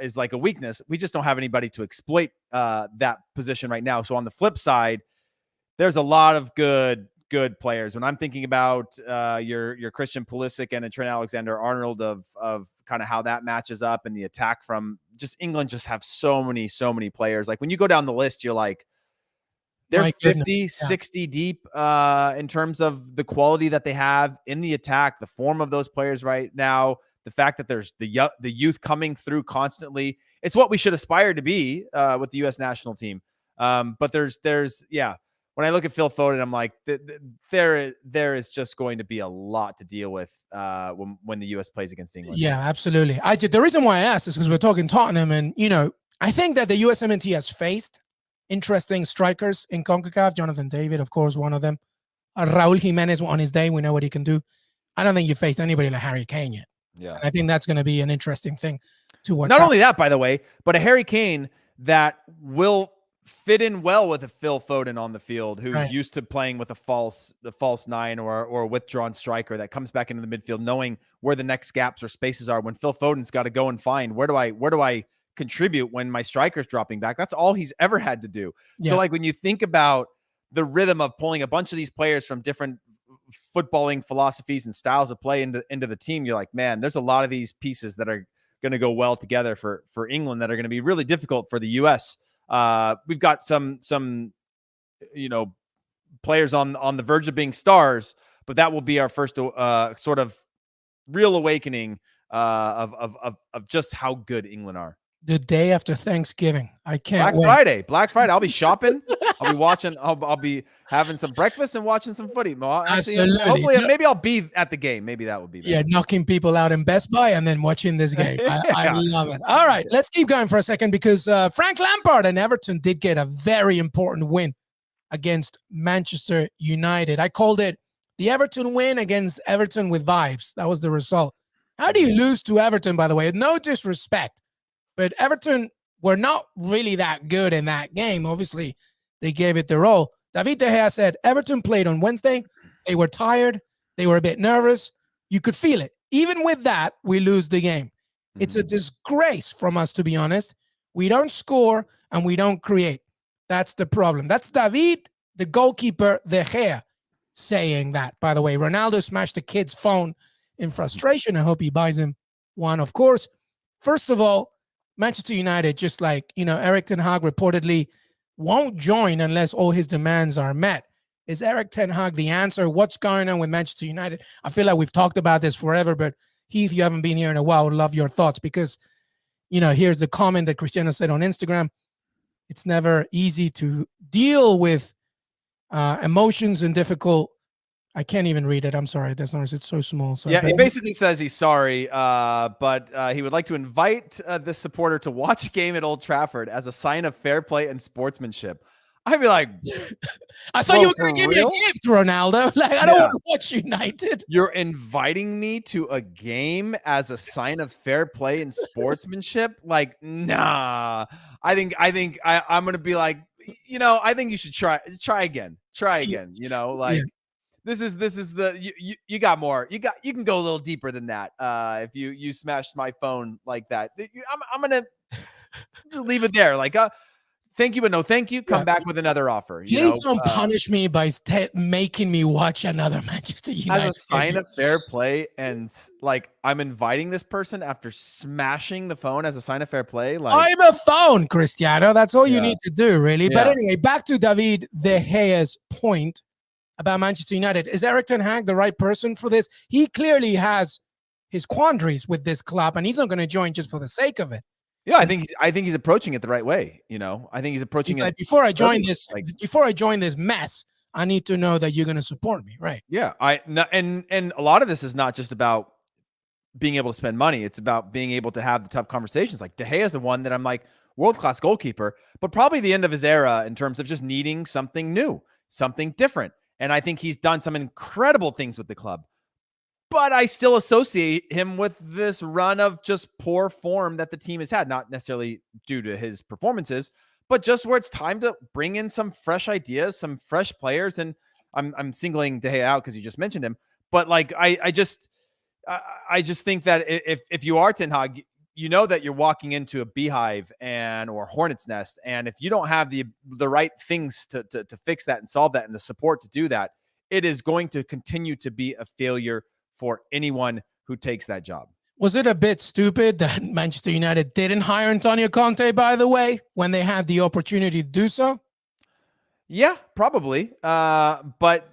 is like a weakness. We just don't have anybody to exploit that position right now. So on the flip side, there's a lot of good players. When I'm thinking about your Christian Pulisic and a Trent Alexander-Arnold of kind of how that matches up, and the attack from just England just have so many players. Like, when you go down the list, you're like, they're 50, 60 deep in terms of the quality that they have in the attack, the form of those players right now, the fact that there's the youth coming through constantly. It's what we should aspire to be with the U.S. national team. But there's when I look at Phil Foden, I'm like, there is just going to be a lot to deal with when the U.S. plays against England. Yeah, absolutely. The reason why I asked is because we're talking Tottenham, and I think that the USMNT has faced interesting strikers in CONCACAF. Jonathan David, of course, one of them. Raul Jimenez on his day, we know what he can do. I don't think you faced anybody like Harry Kane yet. Yeah, and I think that's going to be an interesting thing to watch. Not only that, by the way, but a Harry Kane that will fit in well with a Phil Foden on the field, who's used to playing with a false 9 or a withdrawn striker that comes back into the midfield, knowing where the next gaps or spaces are. When Phil Foden's got to go and find where do I contribute when my striker's dropping back. That's all he's ever had to do. Yeah. So like, when you think about the rhythm of pulling a bunch of these players from different footballing philosophies and styles of play into the team, you're like, man, there's a lot of these pieces that are going to go well together for England that are going to be really difficult for the U.S. We've got some players on the verge of being stars, but that will be our first sort of real awakening of just how good England are. The day after Thanksgiving. I can't wait. Black Friday. I'll be shopping. I'll be watching. I'll be having some breakfast and watching some footy. Well, actually, Absolutely. hopefully, maybe I'll be at the game. Maybe that would be better. Yeah, knocking people out in Best Buy and then watching this game. I love it. All right, let's keep going for a second because Frank Lampard and Everton did get a very important win against Manchester United. I called it the Everton win against Everton with vibes. That was the result. How do you lose to Everton, by the way? No disrespect, but Everton were not really that good in that game. Obviously, they gave it their all. David De Gea said Everton played on Wednesday. They were tired. They were a bit nervous. You could feel it. Even with that, we lose the game. It's a disgrace from us, to be honest. We don't score and we don't create. That's the problem. That's David, the goalkeeper, De Gea, saying that. By the way, Ronaldo smashed the kid's phone in frustration. I hope he buys him one, of course. First of all, Manchester United, just like, Erik ten Hag reportedly won't join unless all his demands are met. Is Erik ten Hag the answer? What's going on with Manchester United? I feel like we've talked about this forever, but Heath, you haven't been here in a while. I would love your thoughts because, here's the comment that Cristiano said on Instagram. It's never easy to deal with emotions and difficult. I can't even read it. I'm sorry. That's not. It's so small. So yeah, he basically says he's sorry, but he would like to invite this supporter to watch a game at Old Trafford as a sign of fair play and sportsmanship. I'd be like, I thought you were going to give me a gift, Ronaldo. Like, I don't want to watch United. You're inviting me to a game as a sign of fair play and sportsmanship? Like, nah. I'm going to be like, I think you should try again. This is the you got more. You can go a little deeper than that. If you smashed my phone like that, I'm gonna leave it there. Like, thank you, but no thank you. Come back with another offer. Please don't punish me by making me watch another Manchester United. As a sign of fair play, and like I'm inviting this person after smashing the phone as a sign of fair play. Like, I'm a phone, Cristiano. That's all you need to do, really. But anyway, back to David De Gea's point about Manchester United. Is Erik ten Hag the right person for this? He clearly has his quandaries with this club, and he's not going to join just for the sake of it. Yeah, I think he's approaching it the right way. I think he's approaching it. Like, before I join this mess, I need to know that you're going to support me, right? Yeah, and a lot of this is not just about being able to spend money. It's about being able to have the tough conversations. Like, De Gea is the one that I'm like, world-class goalkeeper, but probably the end of his era in terms of just needing something new, something different. And I think he's done some incredible things with the club. But I still associate him with this run of just poor form that the team has had, not necessarily due to his performances, but just where it's time to bring in some fresh ideas, some fresh players. And I'm singling De Gea out because you just mentioned him. But like, I just think that if you are Ten Hag, you know that you're walking into a beehive or hornet's nest. And if you don't have the right things to fix that and solve that and the support to do that, it is going to continue to be a failure for anyone who takes that job. Was it a bit stupid that Manchester United didn't hire Antonio Conte, by the way, when they had the opportunity to do so? Yeah, probably. But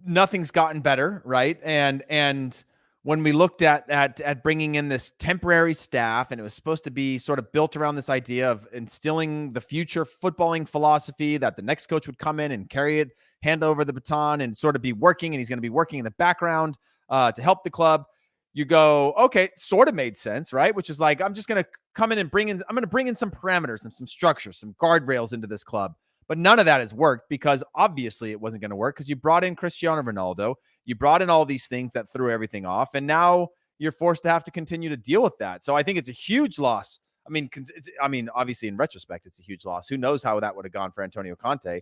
nothing's gotten better, right? And when we looked at bringing in this temporary staff, and it was supposed to be sort of built around this idea of instilling the future footballing philosophy that the next coach would come in and carry it, hand over the baton and sort of be working, and he's going to be working in the background to help the club. You go, okay, sort of made sense, right? Which is like, I'm just going to come in and I'm going to bring in some parameters and some structure, some guardrails into this club. But none of that has worked because obviously it wasn't going to work because you brought in Cristiano Ronaldo. You brought in all these things that threw everything off. And now you're forced to have to continue to deal with that. So I think it's a huge loss. I mean, obviously in retrospect, it's a huge loss. Who knows how that would have gone for Antonio Conte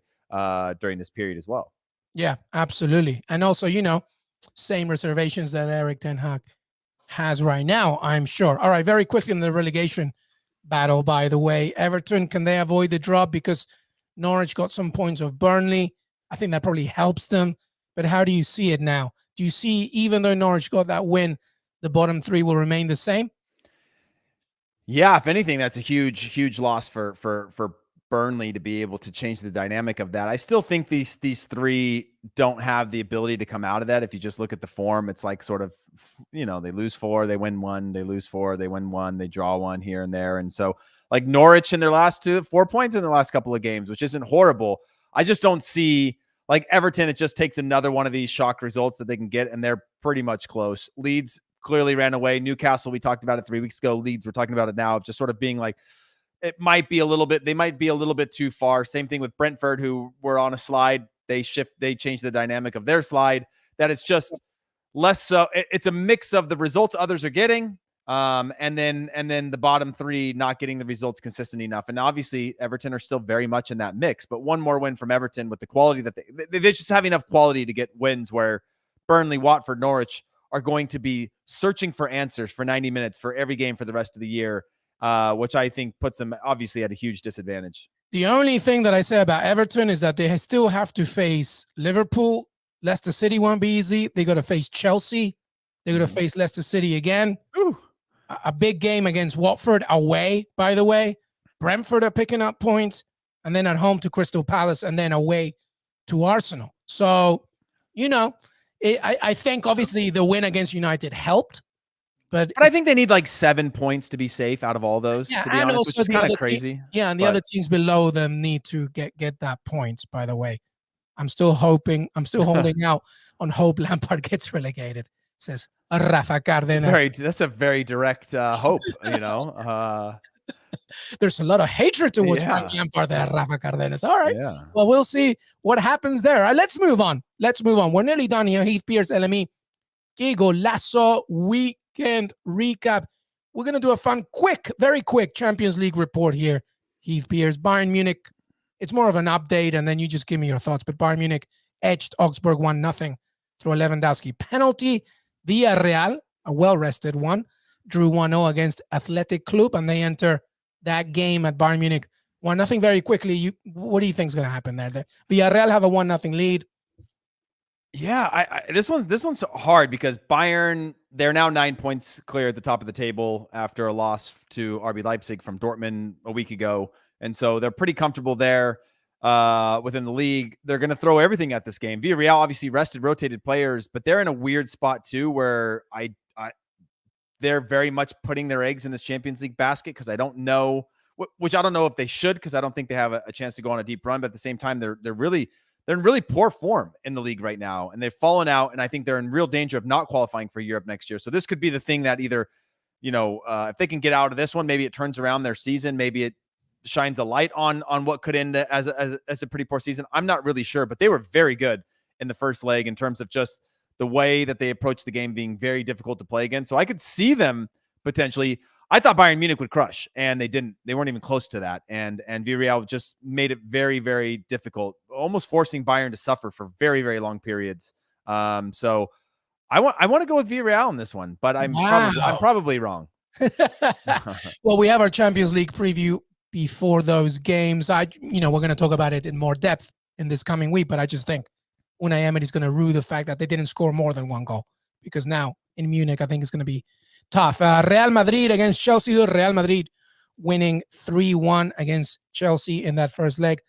during this period as well. Yeah, absolutely. And also, same reservations that Erik ten Hag has right now, I'm sure. All right, very quickly in the relegation battle, by the way, Everton, can they avoid the drop? Because Norwich got some points of Burnley. I think that probably helps them. But how do you see it now? Do you see, even though Norwich got that win, the bottom three will remain the same? Yeah, if anything, that's a huge loss for Burnley to be able to change the dynamic of that. I still think these three don't have the ability to come out of that. If you just look at the form, it's like sort of, they lose 4, they win 1, they lose 4, they win 1, they draw 1 here and there. And so like Norwich in their last 4 points in the last couple of games, which isn't horrible. I just don't see like Everton. It just takes another one of these shock results that they can get, and they're pretty much close. Leeds clearly ran away. Newcastle, we talked about it 3 weeks ago. Leeds, we're talking about it now, just sort of being like, they might be a little bit too far. Same thing with Brentford, who were on a slide. They change the dynamic of their slide, that it's just less so. It's a mix of the results others are getting, and then the bottom 3 not getting the results consistent enough. And obviously Everton are still very much in that mix, but one more win from Everton with the quality that they just have enough quality to get wins where Burnley, Watford, Norwich are going to be searching for answers for 90 minutes for every game for the rest of the year. Which I think puts them obviously at a huge disadvantage. The only thing that I say about Everton is that they still have to face Liverpool. Leicester City won't be easy. They got to face Chelsea. They're going to face Leicester City again. Ooh. A big game against Watford away, by the way. Brentford are picking up points, and then at home to Crystal Palace, and then away to Arsenal. So, I think obviously the win against United helped. But I think they need like 7 points to be safe out of all those, to be honest, which is kind of crazy. And the other teams below them need to get that points, by the way. I'm still holding out on hope Lampard gets relegated, says Rafa Cardenas. That's a very direct hope, There's a lot of hatred towards Frank Lampard there, Rafa Cardenas. All right. Yeah. Well, we'll see what happens there. All right, let's move on. We're nearly done here. Heath, Pearce, LME. Qué Golazo weekend recap. We're going to do a fun, very quick Champions League report here. Heath, Pearce, Bayern Munich. It's more of an update, and then you just give me your thoughts. But Bayern Munich edged Augsburg 1-0 through a Lewandowski penalty. Villarreal, a well-rested one, drew 1-0 against Athletic Club, and they enter that game at Bayern Munich 1-0 very quickly. What do you think is going to happen there? Villarreal have a 1-0 lead. Yeah, this one's hard because Bayern, they're now 9 points clear at the top of the table after a loss to RB Leipzig from Dortmund a week ago. And so they're pretty comfortable there within the league. They're going to throw everything at this game. Villarreal obviously rotated players, but they're in a weird spot too where they're very much putting their eggs in this Champions League basket because I don't know, which I don't know if they should because I don't think they have a chance to go on a deep run. But at the same time, they're in really poor form in the league right now, and they've fallen out, and I think they're in real danger of not qualifying for Europe next year. So this could be the thing that either, if they can get out of this one, maybe it turns around their season, maybe it shines a light on what could end as a pretty poor season. I'm not really sure, but they were very good in the first leg in terms of just the way that they approached the game being very difficult to play against. So I could see them potentially. I thought Bayern Munich would crush, and they didn't. They weren't even close to that. And Villarreal just made it very, very difficult, almost forcing Bayern to suffer for very, very long periods. So I want to go with Villarreal in this one, but I'm probably wrong. Well, we have our Champions League preview before those games. We're going to talk about it in more depth in this coming week, but I just think Unai Emery is going to rue the fact that they didn't score more than one goal, because now in Munich, I think it's going to be tough. Real Madrid against Chelsea. Real Madrid winning 3-1 against Chelsea in that first leg.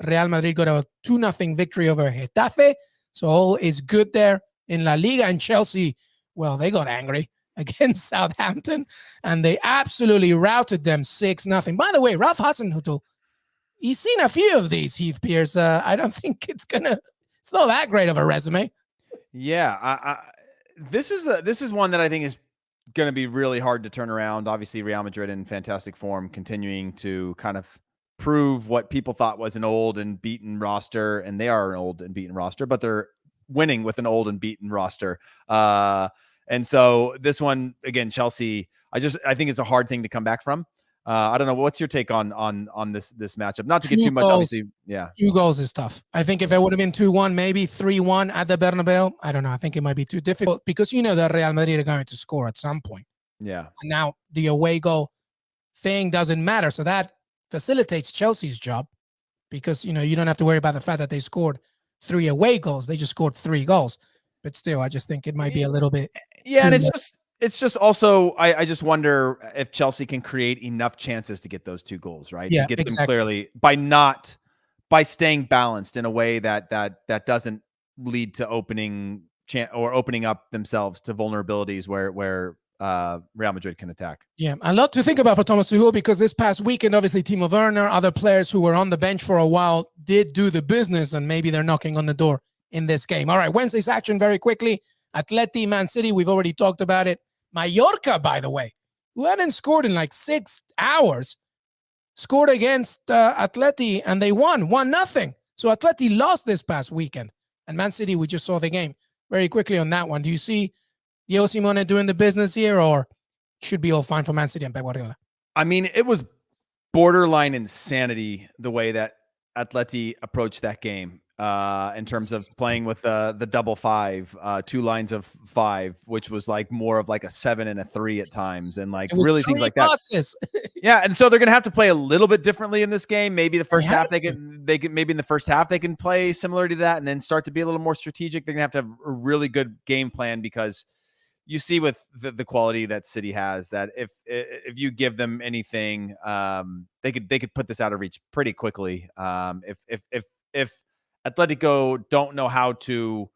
Real Madrid got a 2-0 victory over Getafe. So all is good there in La Liga. And Chelsea, well, they got angry against Southampton, and they absolutely routed them 6-0. By the way, Ralph Hasenhüttl, he's seen a few of these, Heath, Pearce. I don't think it's not that great of a resume. Yeah, this is one that I think is going to be really hard to turn around. Obviously, Real Madrid in fantastic form, continuing to kind of prove what people thought was an old and beaten roster, and they are an old and beaten roster, but they're winning with an old and beaten roster. And so this one, again, Chelsea, I think it's a hard thing to come back from. I don't know. What's your take on this matchup? Not to get too much, obviously. Yeah. 2 goals is tough. I think if it would have been 2-1, maybe 3-1 at the Bernabeu, I don't know. I think it might be too difficult because that Real Madrid are going to score at some point. Yeah. And now the away goal thing doesn't matter. So that facilitates Chelsea's job because, you don't have to worry about the fact that they scored 3 away goals. They just scored 3 goals. But still, I just think it might be a little bit. Yeah, and it's It's just also, I just wonder if Chelsea can create enough chances to get those 2 goals, right? Yeah, To get exactly. them clearly by staying balanced in a way that doesn't lead to opening up themselves to vulnerabilities where Real Madrid can attack. Yeah, a lot to think about for Thomas Tuchel, because this past weekend, obviously, Timo Werner, other players who were on the bench for a while did do the business, and maybe they're knocking on the door in this game. All right, Wednesday's action very quickly. Atleti, Man City, we've already talked about it. Mallorca, by the way, who hadn't scored in like 6 hours, scored against Atleti, and they won 1-0. So Atleti lost this past weekend. And Man City, we just saw the game. Very quickly on that one, do you see Diego Simeone doing the business here, or should be all fine for Man City and Pep Guardiola? I mean, it was borderline insanity the way that Atleti approached that game in terms of playing with the double 5, 2 lines of 5, which was like more of like a 7 and a 3 at times, and like really things like that. Yeah, and so they're gonna have to play a little bit differently in this game. Maybe the first half they can maybe in the first half they can play similar to that, and then start to be a little more strategic. They're gonna have to have a really good game plan, because you see with the quality that City has, that if you give them anything, they could put this out of reach pretty quickly. If Atletico don't know how to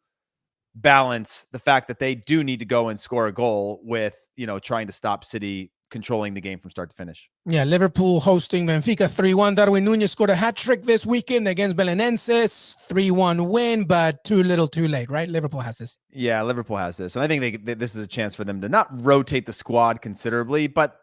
balance the fact that they do need to go and score a goal with, trying to stop City controlling the game from start to finish. Yeah, Liverpool hosting Benfica 3-1. Darwin Núñez scored a hat-trick this weekend against Belenenses. 3-1 win, but too little too late, right? Liverpool has this. Yeah, Liverpool has this. And I think this is a chance for them to not rotate the squad considerably, but,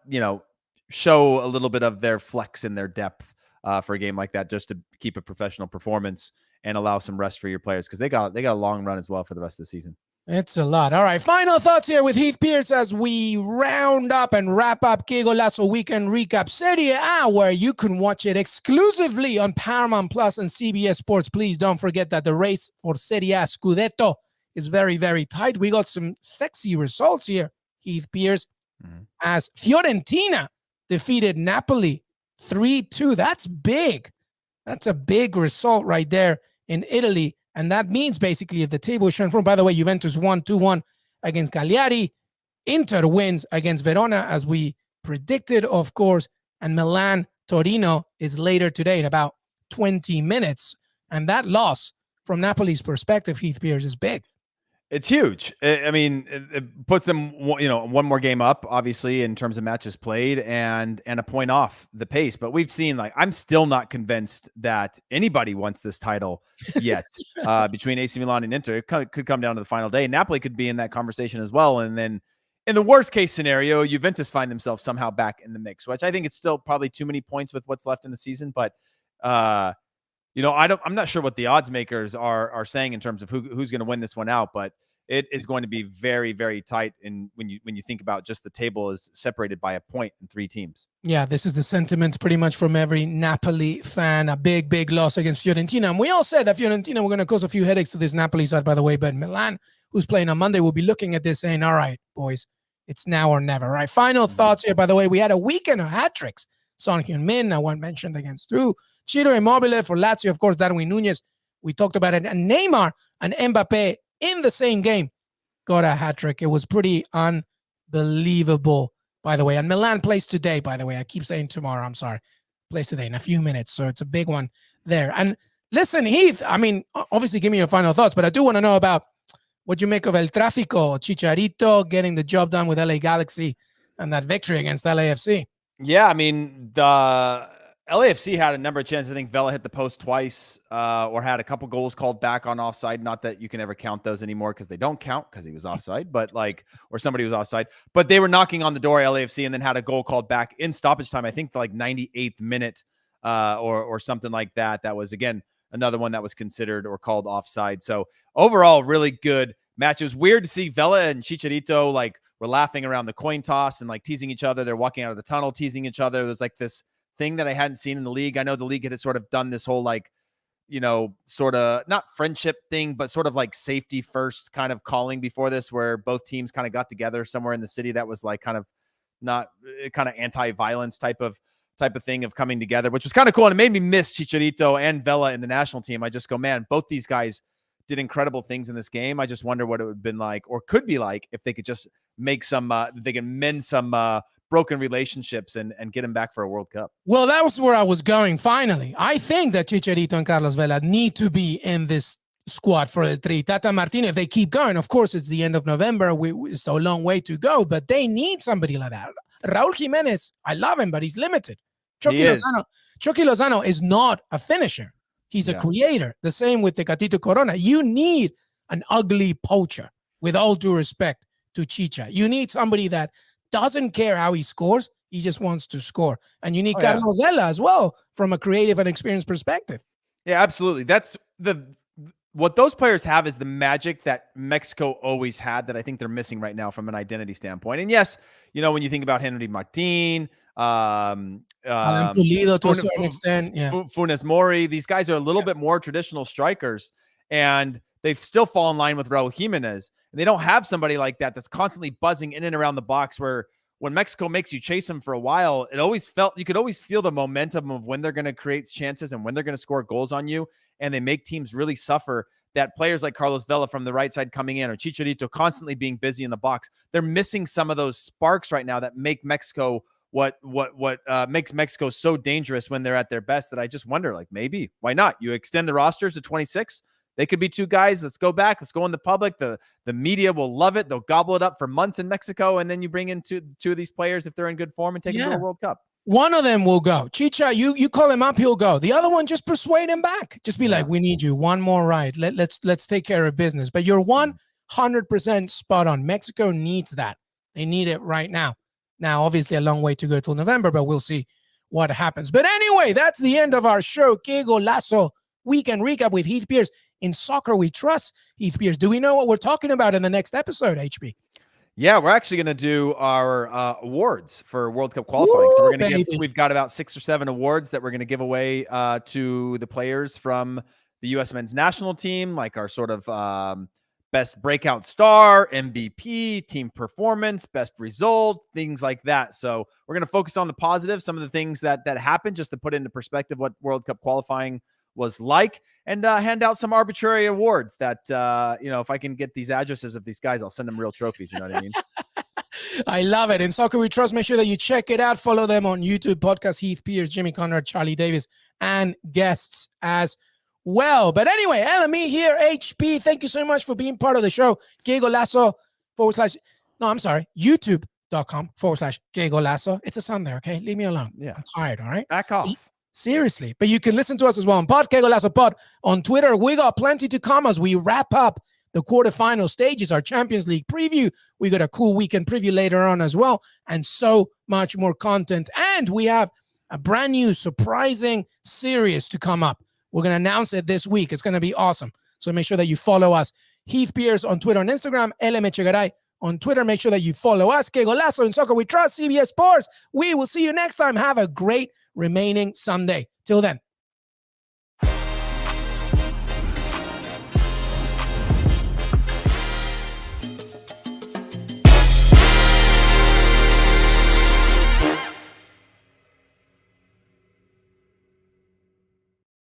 show a little bit of their flex and their depth for a game like that, just to keep a professional performance and allow some rest for your players, because they got a long run as well for the rest of the season. It's a lot. All right, final thoughts here with Heath Pearce as we round up and wrap up Qué Golazo Weekend Recap Serie A, where you can watch it exclusively on Paramount Plus and CBS Sports. Please don't forget that the race for Serie A Scudetto is very, very tight. We got some sexy results here, Heath Pearce, as Fiorentina defeated Napoli 3-2. That's big. That's a big result right there in Italy. And that means basically, if the table is shown from, by the way, Juventus won 2-1 against Cagliari. Inter wins against Verona, as we predicted, of course. And Milan Torino is later today in about 20 minutes. And that loss, from Napoli's perspective, Heath Pearce, is big. It's huge. I mean, it puts them, one more game up, obviously, in terms of matches played, and a point off the pace. But we've seen, I'm still not convinced that anybody wants this title yet between AC Milan and Inter. It could come down to the final day. Napoli could be in that conversation as well. And then in the worst case scenario, Juventus find themselves somehow back in the mix, which I think it's still probably too many points with what's left in the season. But, I'm not sure what the odds makers are saying in terms of who's going to win this one out, but it is going to be very, very tight. And when you think about just the table is separated by a point in 3 teams. Yeah, this is the sentiment pretty much from every Napoli fan. A big, big loss against Fiorentina. And we all said that Fiorentina were going to cause a few headaches to this Napoli side, by the way. But Milan, who's playing on Monday, will be looking at this saying, all right, boys, it's now or never. All right, final thoughts here, by the way. We had a weekend of hat-tricks. Son Heung-min, I want mentioned against 2. Ciro Immobile for Lazio, of course, Darwin Núñez. We talked about it. And Neymar and Mbappe in the same game got a hat-trick. It was pretty unbelievable, by the way. And Milan plays today, by the way. I keep saying tomorrow. I'm sorry. Plays today in a few minutes. So it's a big one there. And listen, Heath, I mean, obviously give me your final thoughts, but I do want to know about what you make of El Trafico, Chicharito getting the job done with LA Galaxy and that victory against LAFC. Yeah, I mean, the LAFC had a number of chances. I think Vela hit the post twice, or had a couple goals called back on offside. Not that you can ever count those anymore, because they don't count because he was offside, but or somebody was offside. But they were knocking on the door, LAFC, and then had a goal called back in stoppage time. I think the 98th minute, or something like that. That was, again, another one that was considered or called offside. So overall, really good match. It was weird to see Vela and Chicharito were laughing around the coin toss and teasing each other. They're walking out of the tunnel, teasing each other. There's this thing that I hadn't seen in the league. I know the league had sort of done this whole sort of not friendship thing, but sort of safety first kind of calling before this, where both teams kind of got together somewhere in the city that was kind of anti-violence type of thing of coming together, which was kind of cool. And it made me miss Chicharito and Vela in the national team. I just go, man, both these guys did incredible things in this game. I just wonder what it would have been like, or could be like, if they could just make some, they can mend some broken relationships and get him back for a World Cup. Well, that was where I was going. Finally, I think that Chicharito and Carlos Vela need to be in this squad for the three. Tata Martino, if they keep going, of course, it's the end of November. It's a long way to go, but they need somebody like that. Raul Jimenez, I love him, but he's limited. Chucky Lozano is not a finisher. He's a creator. The same with Tecatito Corona. You need an ugly poacher, with all due respect to Chicha. You need somebody that doesn't care how he scores. He just wants to score. And you need Carlos Vela as well from a creative and experienced perspective. Yeah, absolutely. That's what those players have is the magic that Mexico always had that I think they're missing right now from an identity standpoint. And yes, when you think about Henry Martin, Pulido to a certain extent, Funes Mori, these guys are a little bit more traditional strikers, and they've still fall in line with Raul Jimenez. And they don't have somebody like that that's constantly buzzing in and around the box, where when Mexico makes you chase them for a while, you could always feel the momentum of when they're going to create chances and when they're going to score goals on you. And they make teams really suffer. That players like Carlos Vela from the right side coming in, or Chicharito constantly being busy in the box, they're missing some of those sparks right now that make Mexico what makes Mexico so dangerous when they're at their best. That I just wonder, like, maybe why not? You extend the rosters to 26. They could be two guys. Let's go back. Let's go in the public. The media will love it. They'll gobble it up for months in Mexico, and then you bring in two of these players if they're in good form and take them to a World Cup. One of them will go. Chicha, you call him up, he'll go. The other one, just persuade him back. Just be like, we need you. One more ride. Let's take care of business. But you're 100% spot on. Mexico needs that. They need it right now. Now, obviously, a long way to go till November, but we'll see what happens. But anyway, that's the end of our show. Qué Golazo weekend recap with Heath Pearce. In Soccer We Trust, Heath Pearce. Do we know what we're talking about in the next episode, HB? Yeah, we're actually going to do our awards for World Cup qualifying. So we've got about 6 or 7 awards that we're going to give away to the players from the U.S. men's national team, like our sort of best breakout star, MVP, team performance, best result, things like that. So we're going to focus on the positive, some of the things that happened, just to put into perspective what World Cup qualifying was like, and hand out some arbitrary awards that, if I can get these addresses of these guys, I'll send them real trophies. You know what I mean? I love it. In Soccer We Trust, make sure that you check it out. Follow them on YouTube, podcast Heath Pearce, Jimmy Conrad, Charlie Davis, and guests as well. But anyway, LME here, HP, thank you so much for being part of the show. Qué Golazo YouTube.com/Qué Golazo. It's a Sunday, okay? Leave me alone. Yeah. I'm tired, all right? Back off. Seriously. But you can listen to us as well on Qué Golazo Pod on Twitter. We got plenty to come as we wrap up the quarterfinal stages, our Champions League preview. We got a cool weekend preview later on as well, and so much more content. And we have a brand new surprising series to come up. We're going to announce it this week. It's going to be awesome. So make sure that you follow us. Heath Pearce on Twitter and Instagram, Echegaray on Twitter. Make sure that you follow us. Qué Golazo in Soccer We Trust, CBS Sports. We will see you next time. Have a great remaining Sunday. Till then.